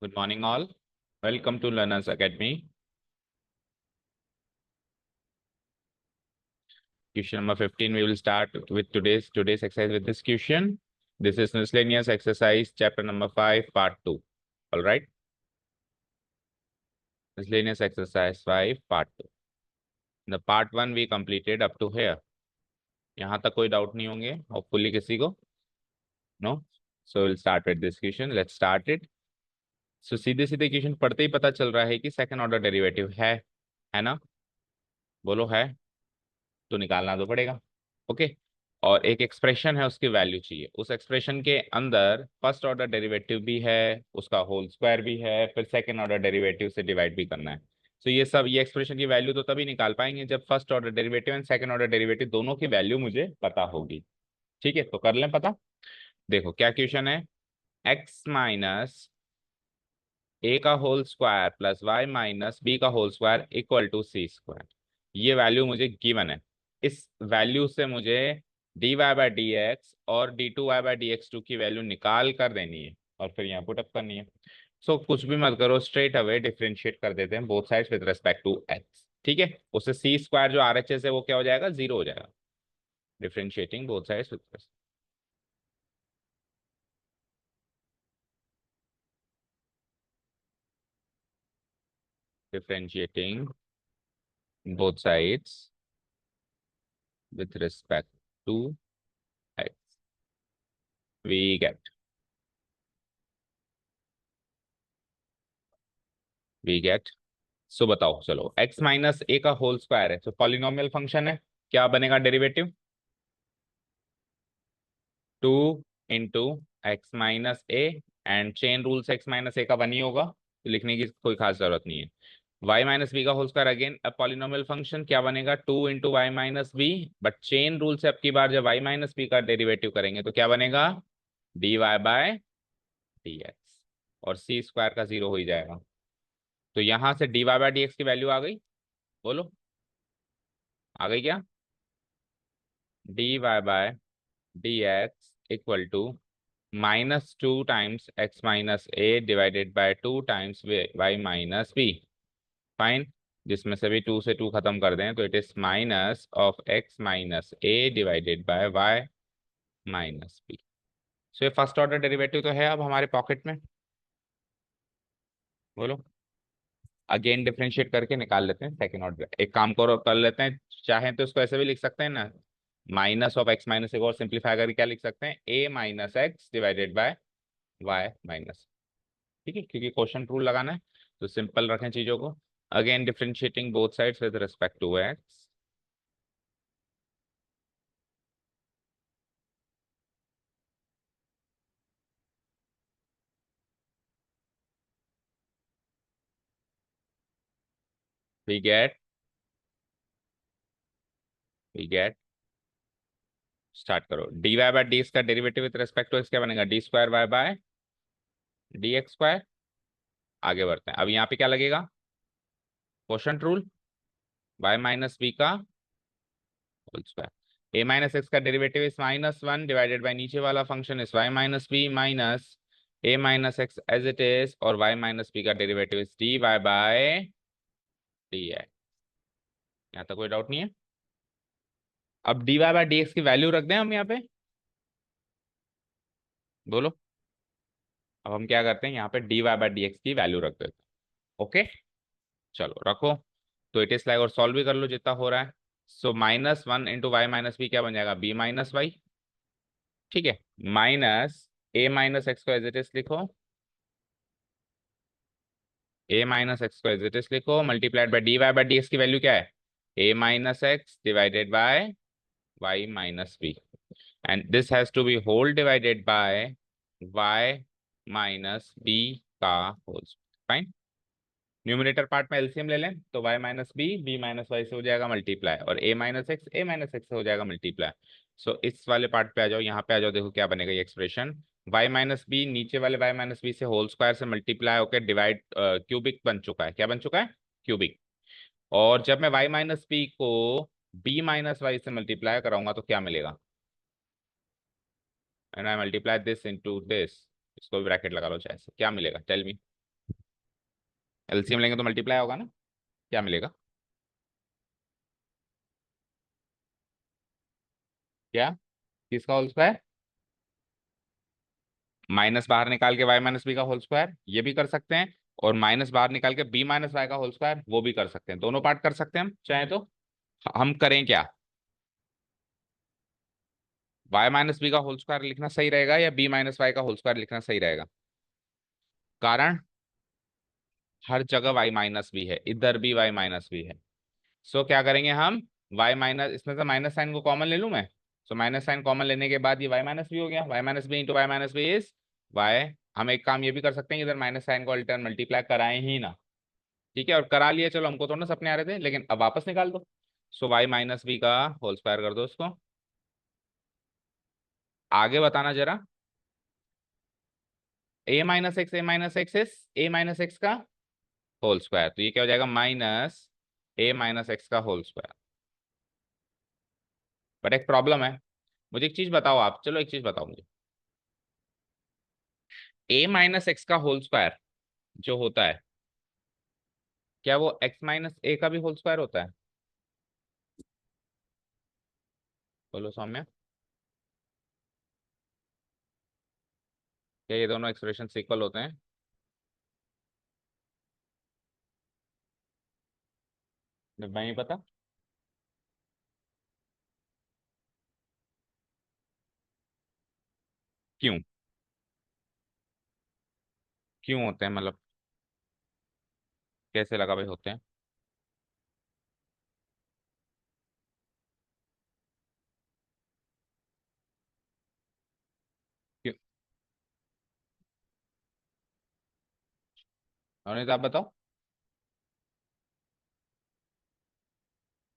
Good morning, all. Welcome to Learners Academy. Question number 15. We will start with today's exercise with this question. This is miscellaneous exercise, chapter number 5, part 2. All right. Miscellaneous exercise 5, part 2. The part 1 we completed up to here. यहाँ तक कोई doubt नहीं होंगे hopefully किसी को? No. So we'll start with this question. Let's start it. So सीधे सीधे question पढ़ते ही पता चल रहा है कि सेकंड ऑर्डर डेरिवेटिव है ना? बोलो है तो निकालना तो पड़ेगा। ओके और एक एक्सप्रेशन है, उसकी वैल्यू चाहिए। उस एक्सप्रेशन के अंदर फर्स्ट ऑर्डर डेरिवेटिव भी है, उसका होल स्क्वायर भी है, फिर सेकंड ऑर्डर डेरिवेटिव से डिवाइड भी करना है। तो ये एक्सप्रेशन की वैल्यू तो तभी निकाल पाएंगे जब first order derivative and second order derivative दोनों की वैल्यू मुझे पता होगी। ठीक है, तो कर लें पता। देखो क्या क्वेश्चन है, एक्स माइनस ए का whole square plus y minus B का whole square equal to C square. ये वैल्यू मुझे गिवन है। इस वैल्यू से मुझे D Y by D x और D two Y by D x two की वैल्यू निकाल कर देनी है और फिर यहाँ पुटअप करनी है। सो कुछ भी मत करो, स्ट्रेट अवे डिफरेंशिएट कर देते हैं both sides with respect to x. ठीक है, उससे सी स्क्वायर जो आर एच एस है वो क्या हो जाएगा, 0 हो जाएगा। Differentiating both sides with differentiating both sides with respect to x, we get so बताओ, चलो x माइनस ए का होल स्क्वायर है तो पॉलिनोमियल फंक्शन है, क्या बनेगा derivative 2 into x minus A and chain rule से x माइनस ए का 1 ही होगा तो लिखने की कोई खास जरूरत नहीं है। y माइनस बी का होल स्क्वायर अगेन अब पॉलिनोमियल फंक्शन, क्या बनेगा 2 into y minus b, but chain rule से अब की बार जब y माइनस बी का डेरिवेटिव करेंगे तो क्या बनेगा d Y by D x और सी स्क्वायर का 0 हो ही जाएगा। तो यहां से d Y by D x की वैल्यू आ गई, बोलो आ गई क्या, d Y by D x equal to -2 times x minus A divided by 2 times y minus b. Fine, जिसमें से भी 2 से 2 खत्म कर दें तो it is minus of x minus A divided by y minus B. So ये first order derivative तो है अब हमारे पॉकेट में, बोलो। अगेन डिफरेंशिएट करके निकाल लेते हैं सेकंड ऑर्डर। एक काम करो कर लेते हैं, चाहें तो इसको ऐसे भी लिख सकते हैं ना, माइनस ऑफ एक्स माइनस एक और सिंप्लीफाई करके क्या लिख सकते हैं, A minus x divided by y minus. ठीक है, क्योंकि क्वेश्चन रूल लगाना है तो सिंपल रखें चीजों को। Again differentiating both sides with respect to x, we get start करो, D Y by D X का derivative with respect to x क्या बनेगा, D square Y by D x square. आगे बढ़ते हैं, अब यहाँ पे क्या लगेगा, quotient rule, y minus B का whole square. A minus x का डेरिवेटिव इज -1 डिवाइडेड बाय नीचे वाला function is y minus B minus A minus x as it is, और वाई माइनस बी का derivative is d Y by D x. यहाँ तक कोई doubt नहीं है। अब d Y by D x की वैल्यू रख दें हम यहाँ पे, बोलो। अब हम क्या करते हैं, यहाँ पे d Y by D x की वैल्यू रख देते हैं। ओके चलो रखो, तो इट इज लाइक, और सॉल्व भी कर लो जितना हो रहा है। So -1 into y minus b क्या बन जाएगा, बी माइनस वाई। ठीक है, माइनस ए माइनस एक्स को एज इट इज लिखो, ए माइनस एक्स को एज इट इज लिखो, multiplied by d Y by D x की वैल्यू क्या है, A minus x divided by y minus B, and this has to be whole divided by y minus B का whole. Fine, numerator part में LCM ले लें तो y minus B minus y से हो जाएगा मल्टीप्लाई, और a माइनस एक्स से हो जाएगा मल्टीप्लाई। सो इस वाले पार्ट पे आ जाओ, यहाँ पे आ जाओ, देखो क्या बनेगा ये एक्सप्रेशन, y माइनस बी नीचे वाले y माइनस बी से होल स्क्वायर से मल्टीप्लाई होकर डिवाइड क्यूबिक बन चुका है। क्या बन चुका है, क्यूबिक। और जब मैं y माइनस बी को b माइनस वाई से मल्टीप्लाई कराऊंगा तो क्या मिलेगा, and I multiply this into this, इसको भी ब्रैकेट लगा लो चाहे से, क्या मिलेगा टेल मी। एलसीएम लेंगे तो मल्टीप्लाई होगा ना, क्या मिलेगा? क्या? किसका होल स्क्वायर? माइनस बाहर निकाल के वाई माइनस बी का होल स्क्वायर, ये भी कर सकते हैं। और माइनस बाहर निकाल के बी माइनस वाई का होल स्क्वायर, वो भी कर सकते हैं। दोनों पार्ट कर सकते हैं हम चाहे तो। हम करें क्या? वाई माइनस बी का होल स्क्वायर लिखना सही रहेगा या बी माइनस वाई का होल स्क्वायर लिखना सही रहेगा? कारण हर जगह वाई माइनस भी है, इधर भी वाई माइनस भी है। सो क्या करेंगे हम? वाई माइनस, इसमें से माइनस साइन को कॉमन ले लूं मैं। सो माइनस साइन कॉमन लेने के बाद ये वाई माइनस भी हो गया। Y minus b into y minus b is y. हम एक काम ये भी कर सकते हैं कि इधर माइनस साइन को अल्टरन मल्टीप्लाई कराएं ही ना। ठीक है, और करा लिया, चलो हमको थोड़ा ना सपने आ रहे थे, लेकिन अब वापस निकाल दो। सो वाई माइनस बी का होल स्क्वायर कर दो उसको। आगे बताना जरा। A minus x is A minus x का होल स्क्वायर, तो ये क्या हो जाएगा? माइनस ए माइनस एक्स का होल स्क्वायर। बट एक प्रॉब्लम है। मुझे एक चीज बताओ आप, चलो एक चीज बताओ मुझे। ए माइनस एक्स का होल स्क्वायर जो होता है, क्या वो एक्स माइनस ए का भी होल स्क्वायर होता है? बोलो सौम्या। क्या ये दोनों एक्सप्रेशन इक्वल होते हैं? मैं नहीं पता। क्यों? क्यों होते हैं मतलब? कैसे लगा भाई होते हैं? क्यों? और नहीं तो आप बताओ।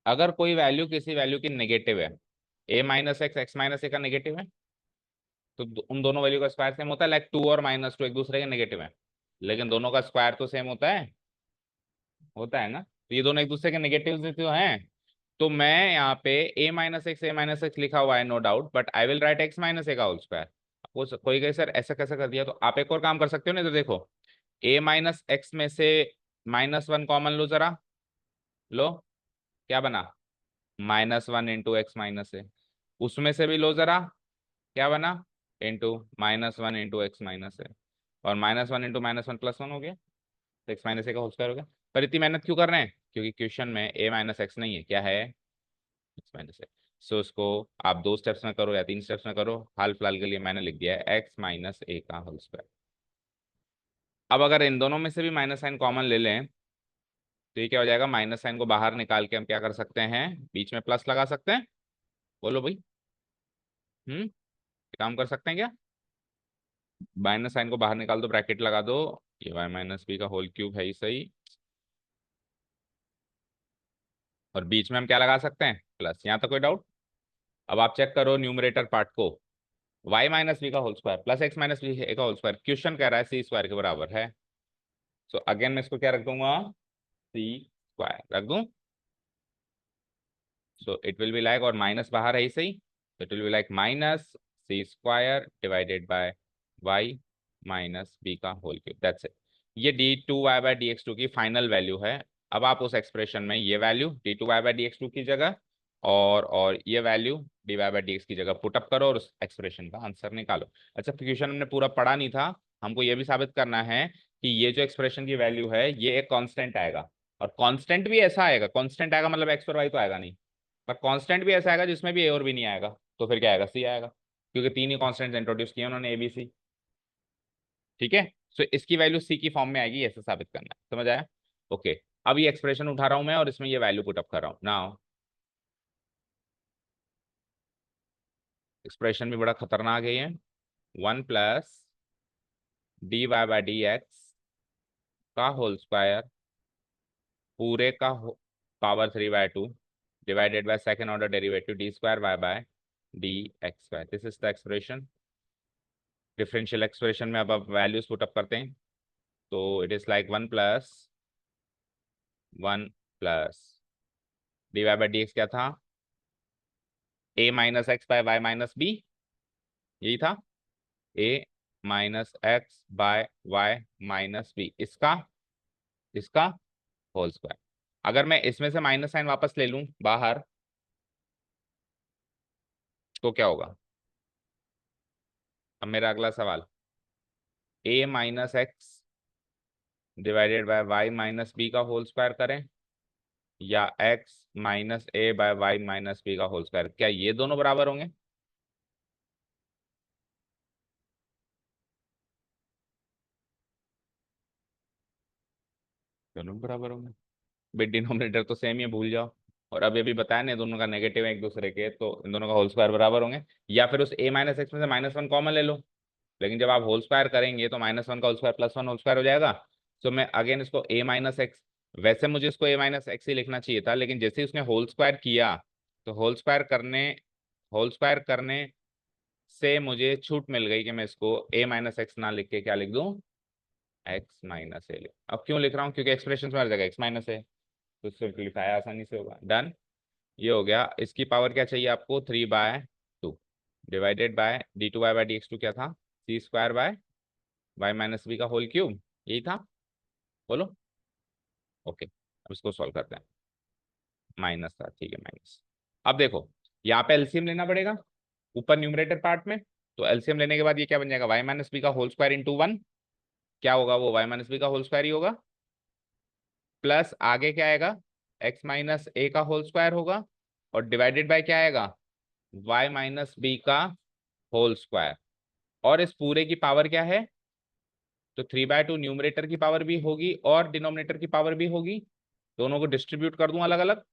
अगर कोई वैल्यू किसी वैल्यू की नेगेटिव है, A minus x x minus ए का नेगेटिव है, तो उन दोनों वैल्यू का स्क्वायर सेम होता है। लाइक टू और माइनस टू एक दूसरे के नेगेटिव है, लेकिन दोनों का स्क्वायर तो सेम होता है। होता है ना? तो ये दोनों एक दूसरे के नेगेटिव तो हैं। तो मैं यहाँ पे ए माइनस एक्स लिखा हुआ है, no doubt, but I will write x minus ए का होल स्क्वायर। कोई कहे सर ऐसा कैसे कर दिया, तो आप एक और काम कर सकते हो ना, तो देखो, ए माइनस एक्स में से माइनस वन कॉमन लो जरा। लो, क्या बना? Minus one into x minus A. उसमें से भी लो जरा, क्या बना? Into minus one into x minus A. और minus one into minus one plus one हो गया, तो एक्स माइनस ए का होल स्क्वायर हो गया। पर इतनी मेहनत क्यों कर रहे हैं? क्योंकि क्वेश्चन में ए माइनस एक्स नहीं है, क्या है? X minus x. सो उसको आप दो स्टेप्स में करो या तीन स्टेप्स में करो, हाल फिलहाल के लिए मैंने लिख दिया है एक्स माइनस ए का होल स्क्वायर। अब अगर इन दोनों में से भी माइनस साइन कॉमन ले लें, तो ये क्या हो जाएगा? माइनस साइन को बाहर निकाल के हम क्या कर सकते हैं? बीच में प्लस लगा सकते हैं। बोलो भाई। हम्म, काम कर सकते हैं क्या? माइनस साइन को बाहर निकाल दो, ब्रैकेट लगा दो। ये वाई माइनस बी का होल क्यूब है ही सही। और बीच में हम क्या लगा सकते हैं? प्लस। यहाँ तक कोई डाउट? अब आप चेक करो न्यूमरेटर पार्ट को। वाई माइनस बी का whole square plus x minus B का होल स्क्वायर, क्वेश्चन कह रहा है सी स्क्वायर के बराबर है। सो अगेन मैं इसको क्या रख दूंगा? सी स्क्वायर रख दूं। So it will be like, और माइनस बाहर है ही सही, तो it will be like minus c square divided by y minus B का होल क्यूब, दैट्स इट। ये d two Y by D x two की फाइनल वैल्यू है। अब आप उस एक्सप्रेशन में ये value d two Y by D x two की जगह और ये value d Y by D x की जगह पुटअप करो और उस एक्सप्रेशन का आंसर निकालो। अच्छा, क्वेश्चन हमने पूरा पढ़ा नहीं था। हमको ये भी साबित करना है कि ये जो एक्सप्रेशन की वैल्यू है ये एक कांस्टेंट आएगा। और कांस्टेंट भी ऐसा आएगा, कांस्टेंट आएगा मतलब एक्स और वाई तो आएगा नहीं, पर कांस्टेंट भी ऐसा आएगा जिसमें भी ए और बी नहीं आएगा। तो फिर क्या आएगा? सी आएगा, क्योंकि तीन ही कांस्टेंट इंट्रोड्यूस किए उन्होंने, ए बी सी। ठीक है, सो इसकी वैल्यू सी की फॉर्म में आएगी, ऐसे साबित करना है। समझ आया? ओके। अब ये एक्सप्रेशन उठा रहा हूं मैं और इसमें ये वैल्यू पुटअप कर रहा हूं नाउ। एक्सप्रेशन भी बड़ा खतरनाक है ये। One plus D Y by D X का होल स्क्वायर पूरे का power three by two divided by second order derivative D square Y by D x square, this is the expression. Differential expression में अब आप values put up करते हैं, तो it is like one plus D Y by D X क्या था? A minus x by y minus B, यही था। A minus x by y minus B, इसका इसका होल स्क्वायर। अगर मैं इसमें से माइनस साइन वापस ले लूं बाहर तो क्या होगा? अब मेरा अगला सवाल, a minus x divided by y minus B का होल स्क्वायर करें या x minus a by y minus B का होल स्क्वायर, क्या ये दोनों बराबर होंगे? दोनों बराबर होंगे। बिट डिनोमिनेटर तो सेम ही है, भूल जाओ। और अब ये भी बताया ना, दोनों का नेगेटिव है एक दूसरे के, तो इन दोनों का होल स्क्वायर बराबर होंगे। या फिर उस a माइनस एक्स में से माइनस वन कॉमन ले लो, लेकिन जब आप होल स्क्वायर करेंगे तो माइनस वन का whole square plus one whole square हो जाएगा। तो मैं अगेन इसको a माइनस एक्स, वैसे मुझे इसको a माइनस एक्स ही लिखना चाहिए था, लेकिन जैसे ही उसने होल स्क्वायर किया तो होल स्क्वायर करने से मुझे छूट मिल गई कि मैं इसको a माइनस एक्स ना लिख के क्या लिख दूं, x माइनस ए लिख। अब क्यों लिख रहा हूँ? क्योंकि एक्सप्रेशन में हर जगह x माइनस है, तो सिंप्लीफाई आसानी से होगा। डन। ये हो गया। इसकी पावर क्या चाहिए आपको? 3/2 डिवाइडेड बाय d2y/dx2 क्या था? c² by y minus B का होल क्यूब, यही था। बोलो। ओके, अब इसको सॉल्व करते हैं। माइनस था, ठीक है माइनस। अब देखो, यहाँ पे एलसीएम लेना पड़ेगा ऊपर न्यूमरेटर पार्ट में। तो एलसीएम लेने के बाद ये क्या बन जाएगा? y माइनस बी का होल स्क्वायर इंटू वन। क्या होगा वो? y माइनस बी का होल स्क्वायर ही होगा। प्लस आगे क्या आएगा? x माइनस ए का होल स्क्वायर होगा। और डिवाइडेड बाय क्या आएगा? y माइनस बी का होल स्क्वायर। और इस पूरे की पावर क्या है? तो 3/2 न्यूमरेटर की पावर भी होगी और डिनोमिनेटर की पावर भी होगी। दोनों को डिस्ट्रीब्यूट कर दूं अलग अलग।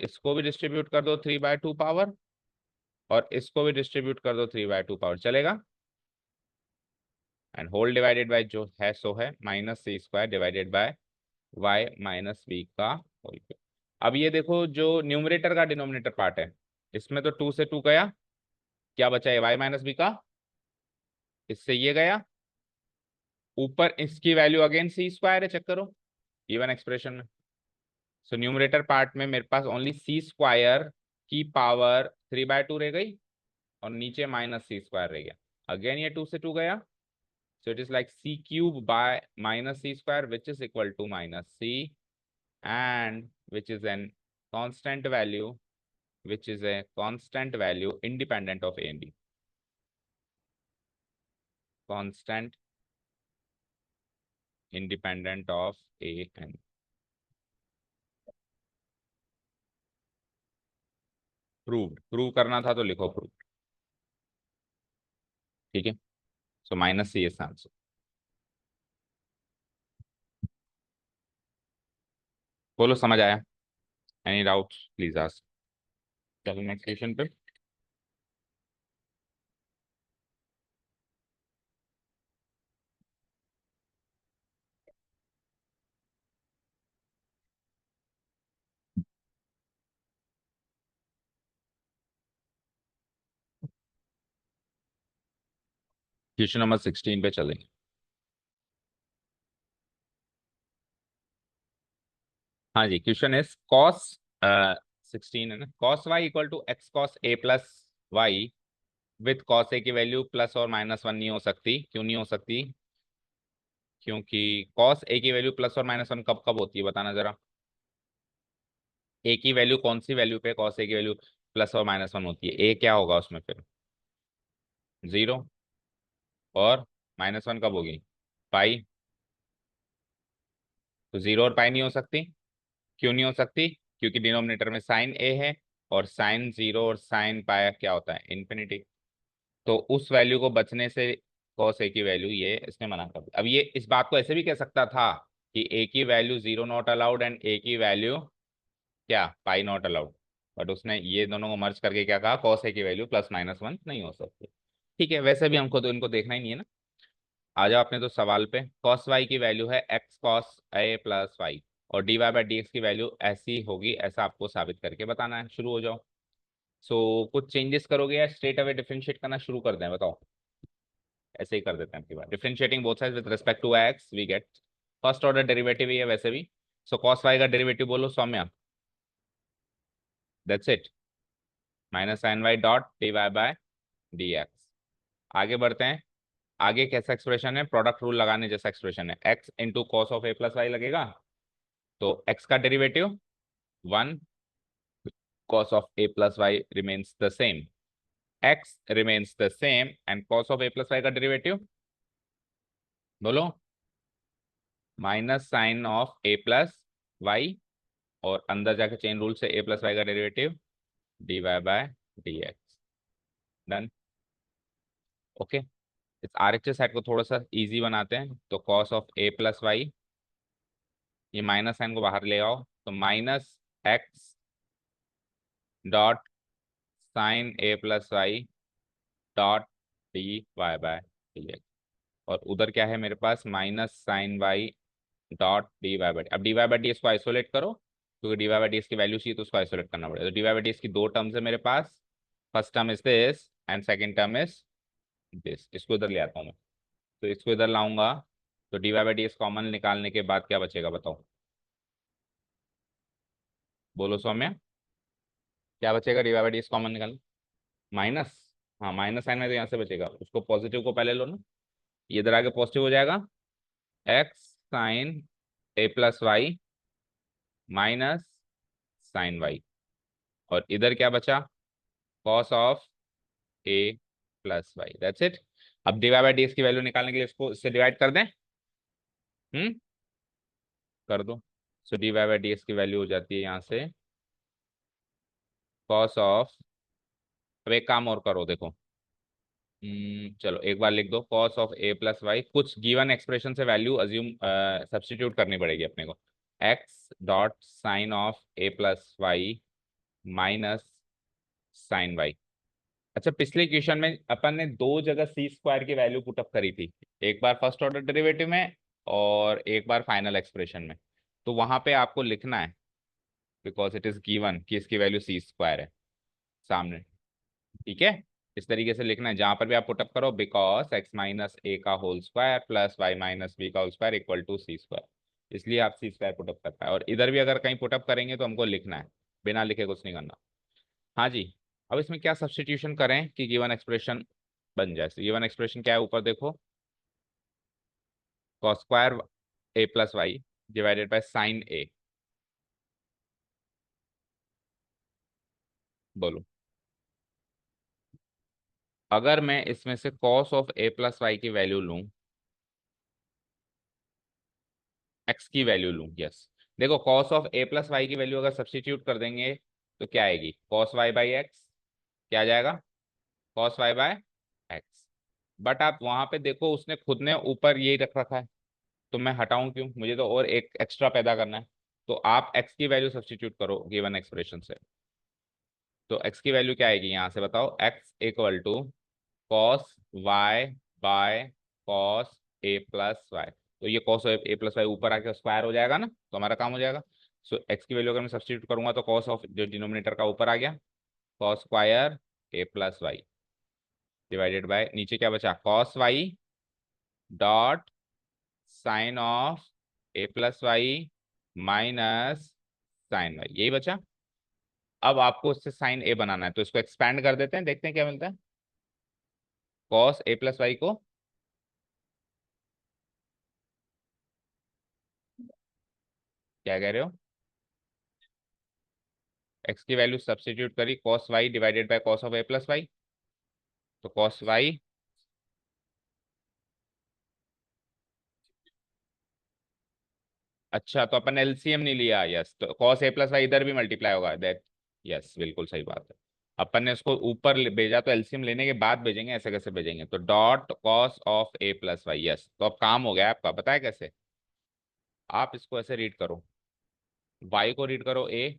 इसको भी डिस्ट्रीब्यूट कर दो 3/2 पावर, और इसको भी डिस्ट्रीब्यूट कर दो 3/2 पावर, चलेगा। एंड होल डिवाइडेड बाय जो है सो है minus c² divided by y minus B का होल क्यूब। अब ये देखो, जो न्यूमरेटर का डिनोमिनेटर पार्ट है, इसमें तो 2 से 2 गया, क्या बचा है? y माइनस बी का, इससे ये गया। ऊपर इसकी वैल्यू अगेन c² है, चेक करो इवन एक्सप्रेशन में। सो न्यूमरेटर पार्ट में मेरे पास ओनली c² की पावर 3/2 रह गई, और नीचे माइनस c² रह गया। अगेन ये 2 से 2 गया, so it is like c³ by minus c² which is equal to minus c, and which is an constant value, which is a constant value independent of a and b, constant independent of a and b। Proved, prove करना था तो लिखो prove. ठीक है, so minus c is answer. बोलो समझ आया? Any doubt please ask. चलो नेक्स्ट क्वेश्चन पे। क्वेश्चन नंबर 16 पे चलेंगे। हाँ जी, क्वेश्चन इज कॉस 16 है ना, cos y equal to x cos A plus y with cos A की वैल्यू प्लस और माइनस वन नहीं हो सकती। क्यों नहीं हो सकती? क्योंकि कॉस ए की वैल्यू प्लस और माइनस वन कब कब होती है, बताना जरा। ए की वैल्यू कौन सी वैल्यू पे कॉस ए की वैल्यू प्लस और माइनस वन होती है? ए क्या होगा उसमें फिर? जीरो। और माइनस वन कब होगी? पाई। तो जीरो और पाई नहीं हो सकती। क्यों नहीं हो सकती? क्योंकि डिनोमिनेटर में साइन ए है, और साइन जीरो और साइन पाया क्या होता है? इन्फिनिटी। तो उस वैल्यू को बचने से कॉस ए की वैल्यू ये इसने मना कर दी। अब ये इस बात को ऐसे भी कह सकता था कि ए की value zero not allowed and A की वैल्यू क्या, पाई नॉट अलाउड। बट उसने ये दोनों को मर्ज करके क्या कहा? कॉस ए की वैल्यू प्लस माइनस वन नहीं हो सकती। ठीक है, वैसे भी हमको तो इनको देखना ही नहीं है ना। आ जाओ अपने तो सवाल पे। कॉस वाई की वैल्यू है एक्स कॉस ए प्लस वाई, और d Y by D x की वैल्यू ऐसी होगी, ऐसा आपको साबित करके बताना है। शुरू हो जाओ। कुछ चेंजेस करोगे या स्ट्रेट अवे डिफरेंशिएट करना शुरू कर दें, बताओ? ऐसे ही कर देते हैं आपकी बात। Differentiating both sides with respect to x we get first order derivative ही है वैसे भी। सो कॉस वाई का डेरिवेटिव बोलो Saumya. That's it, minus sine y dot D Y by D X. आगे बढ़ते हैं। आगे कैसा एक्सप्रेशन है, प्रोडक्ट रूल लगाने जैसा एक्सप्रेशन है, x into cos of a plus y लगेगा, तो एक्स का derivative 1, cos of a plus y remains the same, x remains the same and cos of a plus y का derivative बोलो, minus sine of a plus y, और अंदर जाके chain rule से a plus y का derivative dy bye dx। Done. Okay, इस RHS side को थोड़ा सा इजी बनाते हैं, तो cos of a plus y, ये माइनस साइन को बाहर ले आओ, तो minus x dot sine a plus y dot D Y by D x, और उधर क्या है मेरे पास, minus sine y dot D Y by, अब डी वाई बाई डी इसको आइसोलेट करो, क्योंकि डी वाई बाई डी इसकी वैल्यू चाहिए तो उसको आइसोलेट करना पड़ेगा। तो डी वाई बाई डी इसकी दो टर्म्स है मेरे पास, first term is this and second term is this, इसको इधर ले आता हूँ मैं, तो इसको इधर लाऊंगा, तो डी वाई बाई डी इस कॉमन निकालने के बाद क्या बचेगा बताओ, बोलो सौम्या, क्या बचेगा डी वाई बाई डी इस कॉमन निकालने, माइनस, हाँ माइनस साइन में तो यहाँ से बचेगा, उसको पॉजिटिव को पहले लो ना, ये इधर आके पॉजिटिव हो जाएगा, x sine a plus y minus sine y, और इधर क्या बचा, cos of a plus y, that's it. अब डी वाई बाई डी की वैल्यू निकालने के लिए इसको इससे डिवाइड कर दें, हम्म, कर दो। सो डी वाई बाई डी की वैल्यू हो जाती है यहाँ से कॉस ऑफ, अब एक काम और करो देखो, चलो एक बार लिख दो, cos of a plus y, कुछ गिवन एक्सप्रेशन से वैल्यू अज्यूम सब्सटीट्यूट करनी पड़ेगी अपने को, x dot sine of a plus y minus sine y. अच्छा, पिछले क्वेश्चन में अपन ने दो जगह सी स्क्वायर की वैल्यू पुटअप करी थी, एक बार फर्स्ट ऑर्डर डेरिवेटिव में और एक बार फाइनल एक्सप्रेशन में, तो वहां पे आपको लिखना है, बिकॉज इट इज गिवन कि इसकी वैल्यू सी स्क्वायर है सामने, ठीक है, इस तरीके से लिखना है जहां पर भी आप पुटअप करो, बिकॉज एक्स माइनस ए का whole square plus y minus B का whole square equal to C square, इसलिए आप सी स्क्वायर पुटअप करता है, और इधर भी अगर कहीं पुटअप करेंगे तो हमको लिखना है, बिना लिखे कुछ नहीं करना। हाँ जी, अब इसमें क्या सब्सटीट्यूशन करें कि गिवन एक्सप्रेशन बन जाए, गिवन एक्सप्रेशन क्या है ऊपर देखो, cos square a plus y divided by sine a, बोलो, अगर मैं इसमें से cos of a plus y की वैल्यू लूं, एक्स की वैल्यू लूं, यस, देखो cos of a plus y की वैल्यू अगर सब्सटीट्यूट कर देंगे तो क्या आएगी, कॉस वाई बाई एक्स, क्या आ जाएगा, cos y by x, but आप वहां पे देखो उसने खुद ने ऊपर यही रख रखा है, तो मैं हटाऊं क्यों, मुझे तो और एक एक्स्ट्रा पैदा करना है, तो आप एक्स की वैल्यू सब्सटीट्यूट करो गिवन एक्सप्रेशन से, तो एक्स की वैल्यू क्या आएगी यहाँ से बताओ, x equal to cos y by cos A plus y, तो ये कॉस ए प्लस वाई ऊपर आके स्क्वायर हो जाएगा ना, तो हमारा काम हो जाएगा। सो एक्स की वैल्यू अगर मैं सब्सटीट्यूट करूंगा तो कॉस ऑफ जो डिनोमिनेटर का ऊपर आ गया, cos square a plus y divided by नीचे क्या बचा, cos y dot sine of a plus y minus sine y, यही बचा। अब आपको इससे साइन ए बनाना है, तो इसको एक्सपैंड कर देते हैं, देखते हैं क्या मिलता है, कॉस ए प्लस वाई को, क्या कह रहे हो, एक्स की वैल्यू सब्सटीट्यूट करी, cos y divided by cos of a plus y, तो कॉस वाई, अच्छा तो अपन एलसीएम नहीं लिया, यस, तो कॉस ए प्लस वाई इधर भी मल्टीप्लाई होगा, दैट, यस बिल्कुल सही बात है, अपन ने इसको ऊपर भेजा तो एलसीएम लेने के बाद भेजेंगे, ऐसे कैसे भेजेंगे, तो dot cos of a plus y, yes, तो अब काम हो गया आपका, पता है कैसे, आप इसको ऐसे रीड करो, वाई को रीड करो ए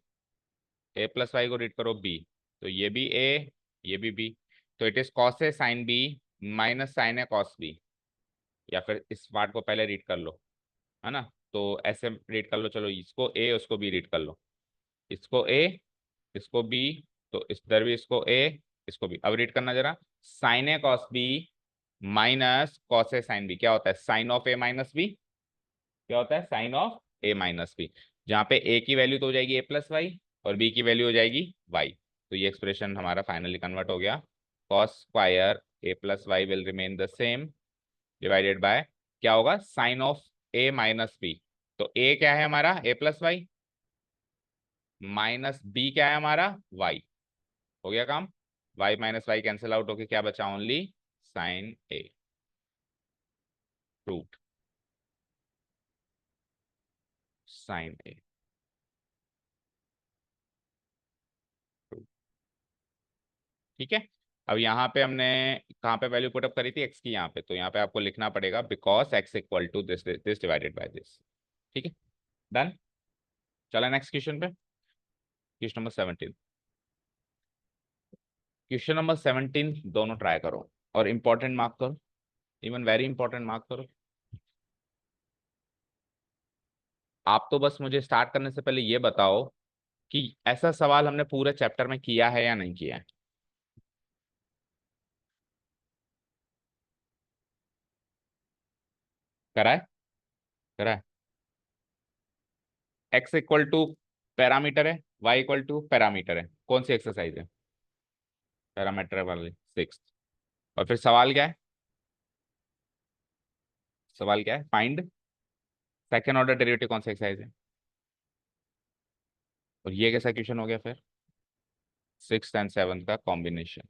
प्लस वाई को रीड करो बी, तो ये भी ए, ये भी बी, तो it is cos a sine b minus sine a cos b, या फिर इस पार्ट को पहले रीड कर लो, है ना, तो ऐसे रीड कर लो, चलो इसको ए उसको बी रीड कर लो, इसको ए इसको बी, तो इधर भी इसको ए इसको बी, अब रीड करना जरा, sine a cos b minus cos a sine b, क्या होता है sine of a minus b, क्या होता है sine of a minus b, जहाँ पे ए की वैल्यू तो हो जाएगी ए प्लस वाई और बी की वैल्यू हो जाएगी वाई, तो ये एक्सप्रेशन हमारा फाइनली कन्वर्ट हो गया, cos square a plus y will remain the same divided by क्या होगा, sine of a minus b. तो ए क्या है हमारा, a plus y, minus b क्या है हमारा, वाई। हो गया काम। Y minus y cancel out होके क्या बचा, only sine a. Proved. Sine a. ठीक है। अब यहाँ पे हमने कहाँ पे वैल्यू पुटअप करी थी, एक्स की यहाँ पे, तो यहाँ पे आपको लिखना पड़ेगा because x equal to this this divided by this. ठीक है, डन। चला नेक्स्ट क्वेश्चन पे, क्वेश्चन नंबर 17। क्वेश्चन नंबर 17 दोनों ट्राई करो और इंपॉर्टेंट मार्क करो, इवन वेरी इंपॉर्टेंट मार्क करो। आप तो बस मुझे स्टार्ट करने से पहले ये बताओ कि ऐसा सवाल हमने पूरे चैप्टर में किया है या नहीं किया है। करा है, करा है। एक्स इक्वल टू पैरामीटर है, वाई इक्वल टू पैरामीटर है, कौन सी एक्सरसाइज है, पैरामीटर वाली 6। और फिर सवाल क्या है, सवाल क्या है, फाइंड सेकेंड ऑर्डर डेरिवेटिव कौन सा एक्सरसाइज है। और ये कैसा क्वेश्चन हो गया फिर, 6 एंड 7 का कॉम्बिनेशन।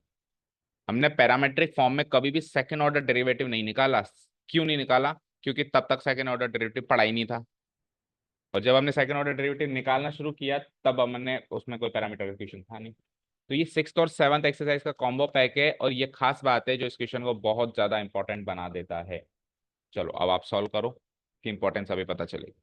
हमने पैरामेट्रिक फॉर्म में कभी भी सेकेंड ऑर्डर डेरिवेटिव नहीं निकाला। क्यों नहीं निकाला, क्योंकि तब तक सेकेंड ऑर्डर डेरिवेटिव पढ़ा ही नहीं था। और जब हमने सेकेंड ऑर्डर डेरिवेटिव निकालना शुरू किया तब हमने उसमें कोई पैरामीटर का क्वेश्चन था नहीं। तो ये 6th और 7th एक्सरसाइज का कॉम्बो पैक है, और ये खास बात है जो इस क्वेश्चन को बहुत ज्यादा इंपॉर्टेंट बना देता है। चलो अब आप सॉल्व करो कि इंपॉर्टेंस अभी पता चलेगी।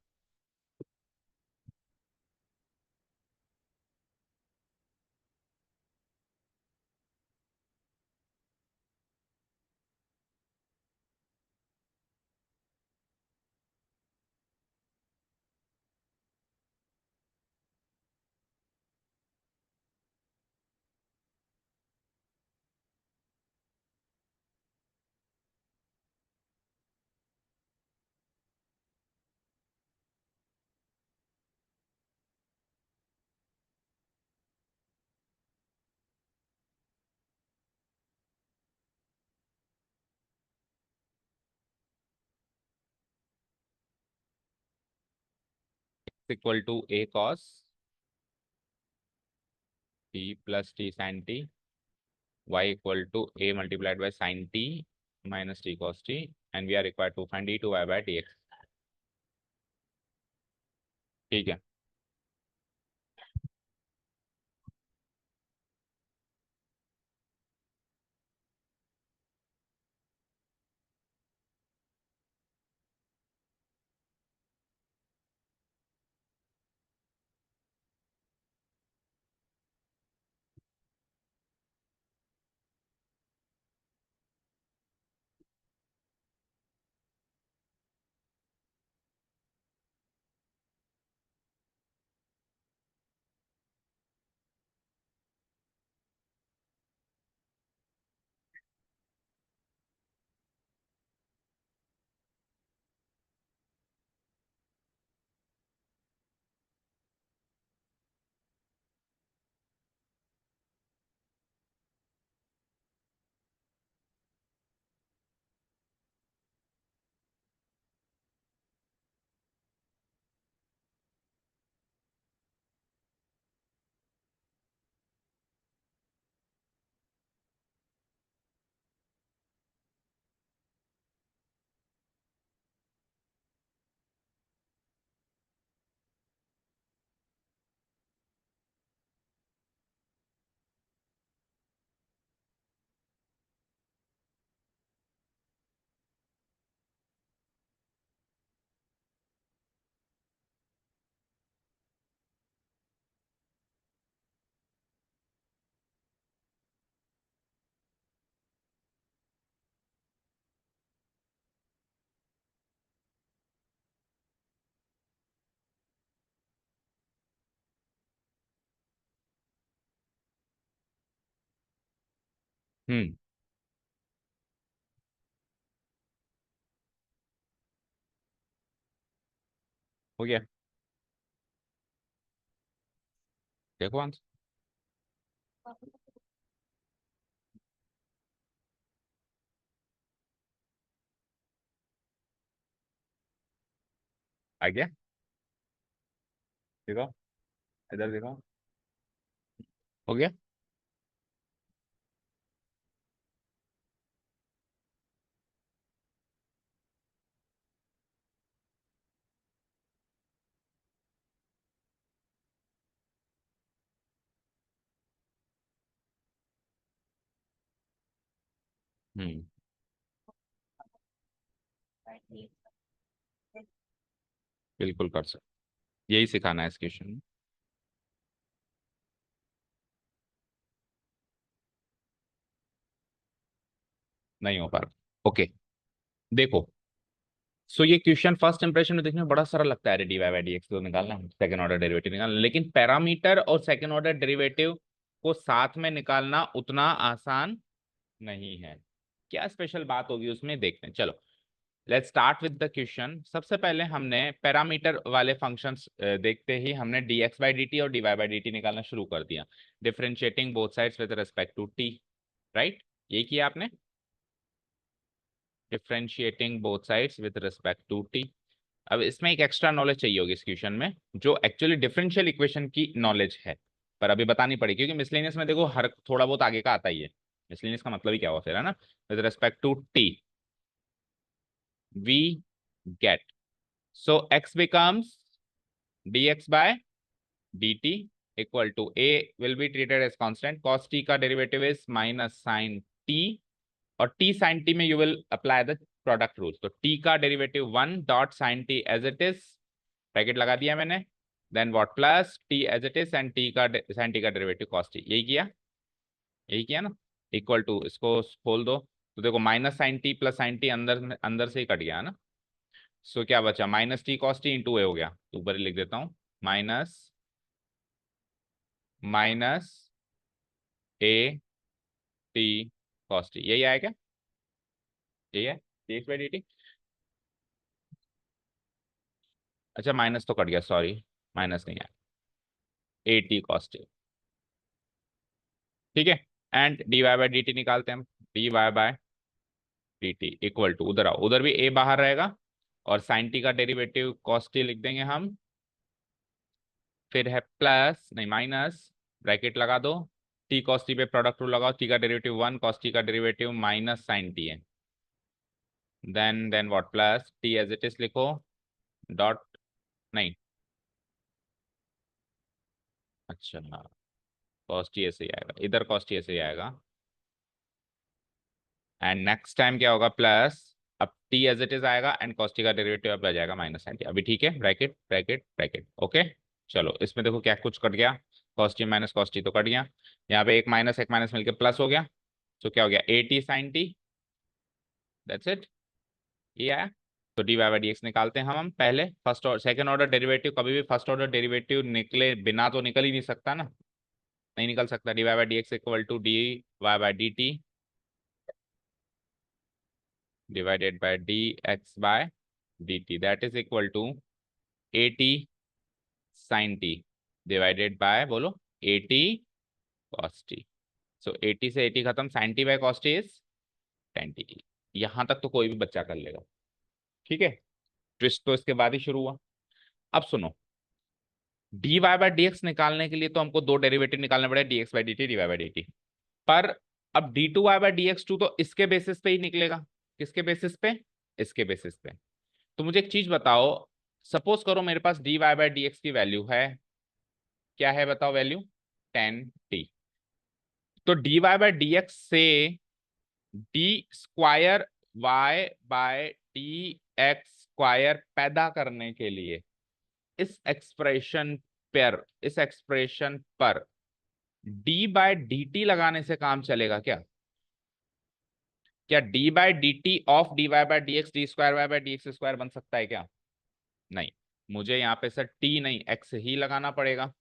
Equal to a cos t plus t sine t, y equal to a multiplied by sine t minus t cos t, and we are required to find d two Y by D x. ठीक है। हम्म। हो गया, देखो answer. आ गया, देखो इधर देखो, हो गया। हम्म, बिल्कुल कर सकते, यही सिखाना है इस क्वेश्चन में। नहीं हो पा रहा, ओके। देखो, सो ये क्वेश्चन फर्स्ट इंप्रेशन में देखने में बड़ा सारा लगता है, d Y by D x को निकालना है, सेकंड ऑर्डर डेरिवेटिव निकालना है, लेकिन पैरामीटर और सेकंड ऑर्डर डेरिवेटिव को साथ में निकालना उतना आसान नहीं है। क्या स्पेशल बात होगी उसमें, देखते हैं, चलो let's start with the question. सबसे पहले हमने पैरामीटर वाले फंक्शंस देखते ही हमने d x by d t और d Y by d t निकालना शुरू कर दिया, differentiating both sides with respect to t, right, ये किया आपने, differentiating both sides with respect to t. अब इसमें एक एक्स्ट्रा नॉलेज चाहिए होगी इस क्वेश्चन में, जो एक्चुअली डिफरेंशियल इक्वेशन की नॉलेज है, पर अभी बतानी पड़ेगी, क्योंकि मिसलेनियस में देखो हर थोड़ा बहुत आगे का आता ही है। मिसलेनियस का मतलब ही क्या हुआ फिर, है ना, with respect to t we get, so x becomes dx by dt equal to a will be treated as constant, cos t का derivative is minus sin t, और t sin t में you will apply the product rules, तो t का derivative 1 dot sin t as it is, bracket लगा दिया मैंने, then what plus t as it is and t का sin t का derivative cos t, यही किया, यही किया ना, इक्वल टू, इसको खोल दो तो देखो minus sine t plus sine t अंदर अंदर से ही कट गया ना, सो क्या बचा, minus t cos t into a हो गया, तो ऊपर ही लिख देता हूँ, minus minus a t cos t, यही आया क्या, यही है d x by d t. अच्छा माइनस तो कट गया, सॉरी, माइनस नहीं आया, ए टी कॉस टी, ठीक है। And d Y by d t निकालते हैं हम, d Y by d t equal to, उधर आओ, उधर भी ए बाहर रहेगा, और साइन टी का डेरिवेटिव कॉस टी लिख देंगे हम, फिर है प्लस नहीं माइनस, ब्रैकेट लगा दो, टी कॉस टी पे प्रोडक्ट रूल लगाओ, टी का डेरिवेटिव 1, कॉस टी का डेरिवेटिव माइनस साइन टी है, then what plus t as it is लिखो, डॉट, नहीं, अच्छा कॉस टी ऐसे ही आएगा, इधर कॉस टी ऐसे ही आएगा, एंड नेक्स्ट टाइम क्या होगा, प्लस, अब टी एज इट इज आएगा एंड कॉस टी का डेरिवेटिव अब आ जाएगा माइनस साइन टी, अभी ठीक है, ब्रैकेट ब्रैकेट ब्रैकेट, ओके। चलो इसमें देखो क्या कुछ कट गया, cos T minus cos T तो कट गया, यहाँ पे एक माइनस मिलकर प्लस हो गया, तो क्या हो गया, a t sine t, that's it, ये आया। तो d Y by D x निकालते हैं हम पहले, फर्स्ट और सेकंड ऑर्डर डेरिवेटिव, कभी भी फर्स्ट ऑर्डर डेरिवेटिव निकले बिना तो निकल ही नहीं सकता ना, नहीं निकल सकता, d Y by D x equal to d Y by d t divided by D x by d t, that is equal to a t sine t divided by, बोलो, a t cos t, so a t से a t खत्म, sine t by cos t is tan t, यहां तक तो कोई भी बच्चा कर लेगा, ठीक है। ट्विस्ट तो इसके बाद ही शुरू हुआ। अब सुनो, d Y by D x निकालने के लिए तो हमको दो डेरिवेटिव निकालने पड़े, d x by d t, d Y by d t, पर अब d two Y by D x two तो इसके बेसिस पे ही निकलेगा, किसके बेसिस पे, इसके बेसिस पे। तो मुझे एक चीज बताओ, सपोज करो मेरे पास d Y by D x की वैल्यू है, क्या है बताओ वैल्यू, 10t, तो d Y by D x से d square Y by D x square पैदा करने के लिए इस एक्सप्रेशन पर, इस एक्सप्रेशन पर डी बाय डी टी लगाने से काम चलेगा क्या, क्या d by d t of d Y by D x d square Y by D x square बन सकता है क्या, नहीं, मुझे यहाँ पे सर टी नहीं एक्स ही लगाना पड़ेगा,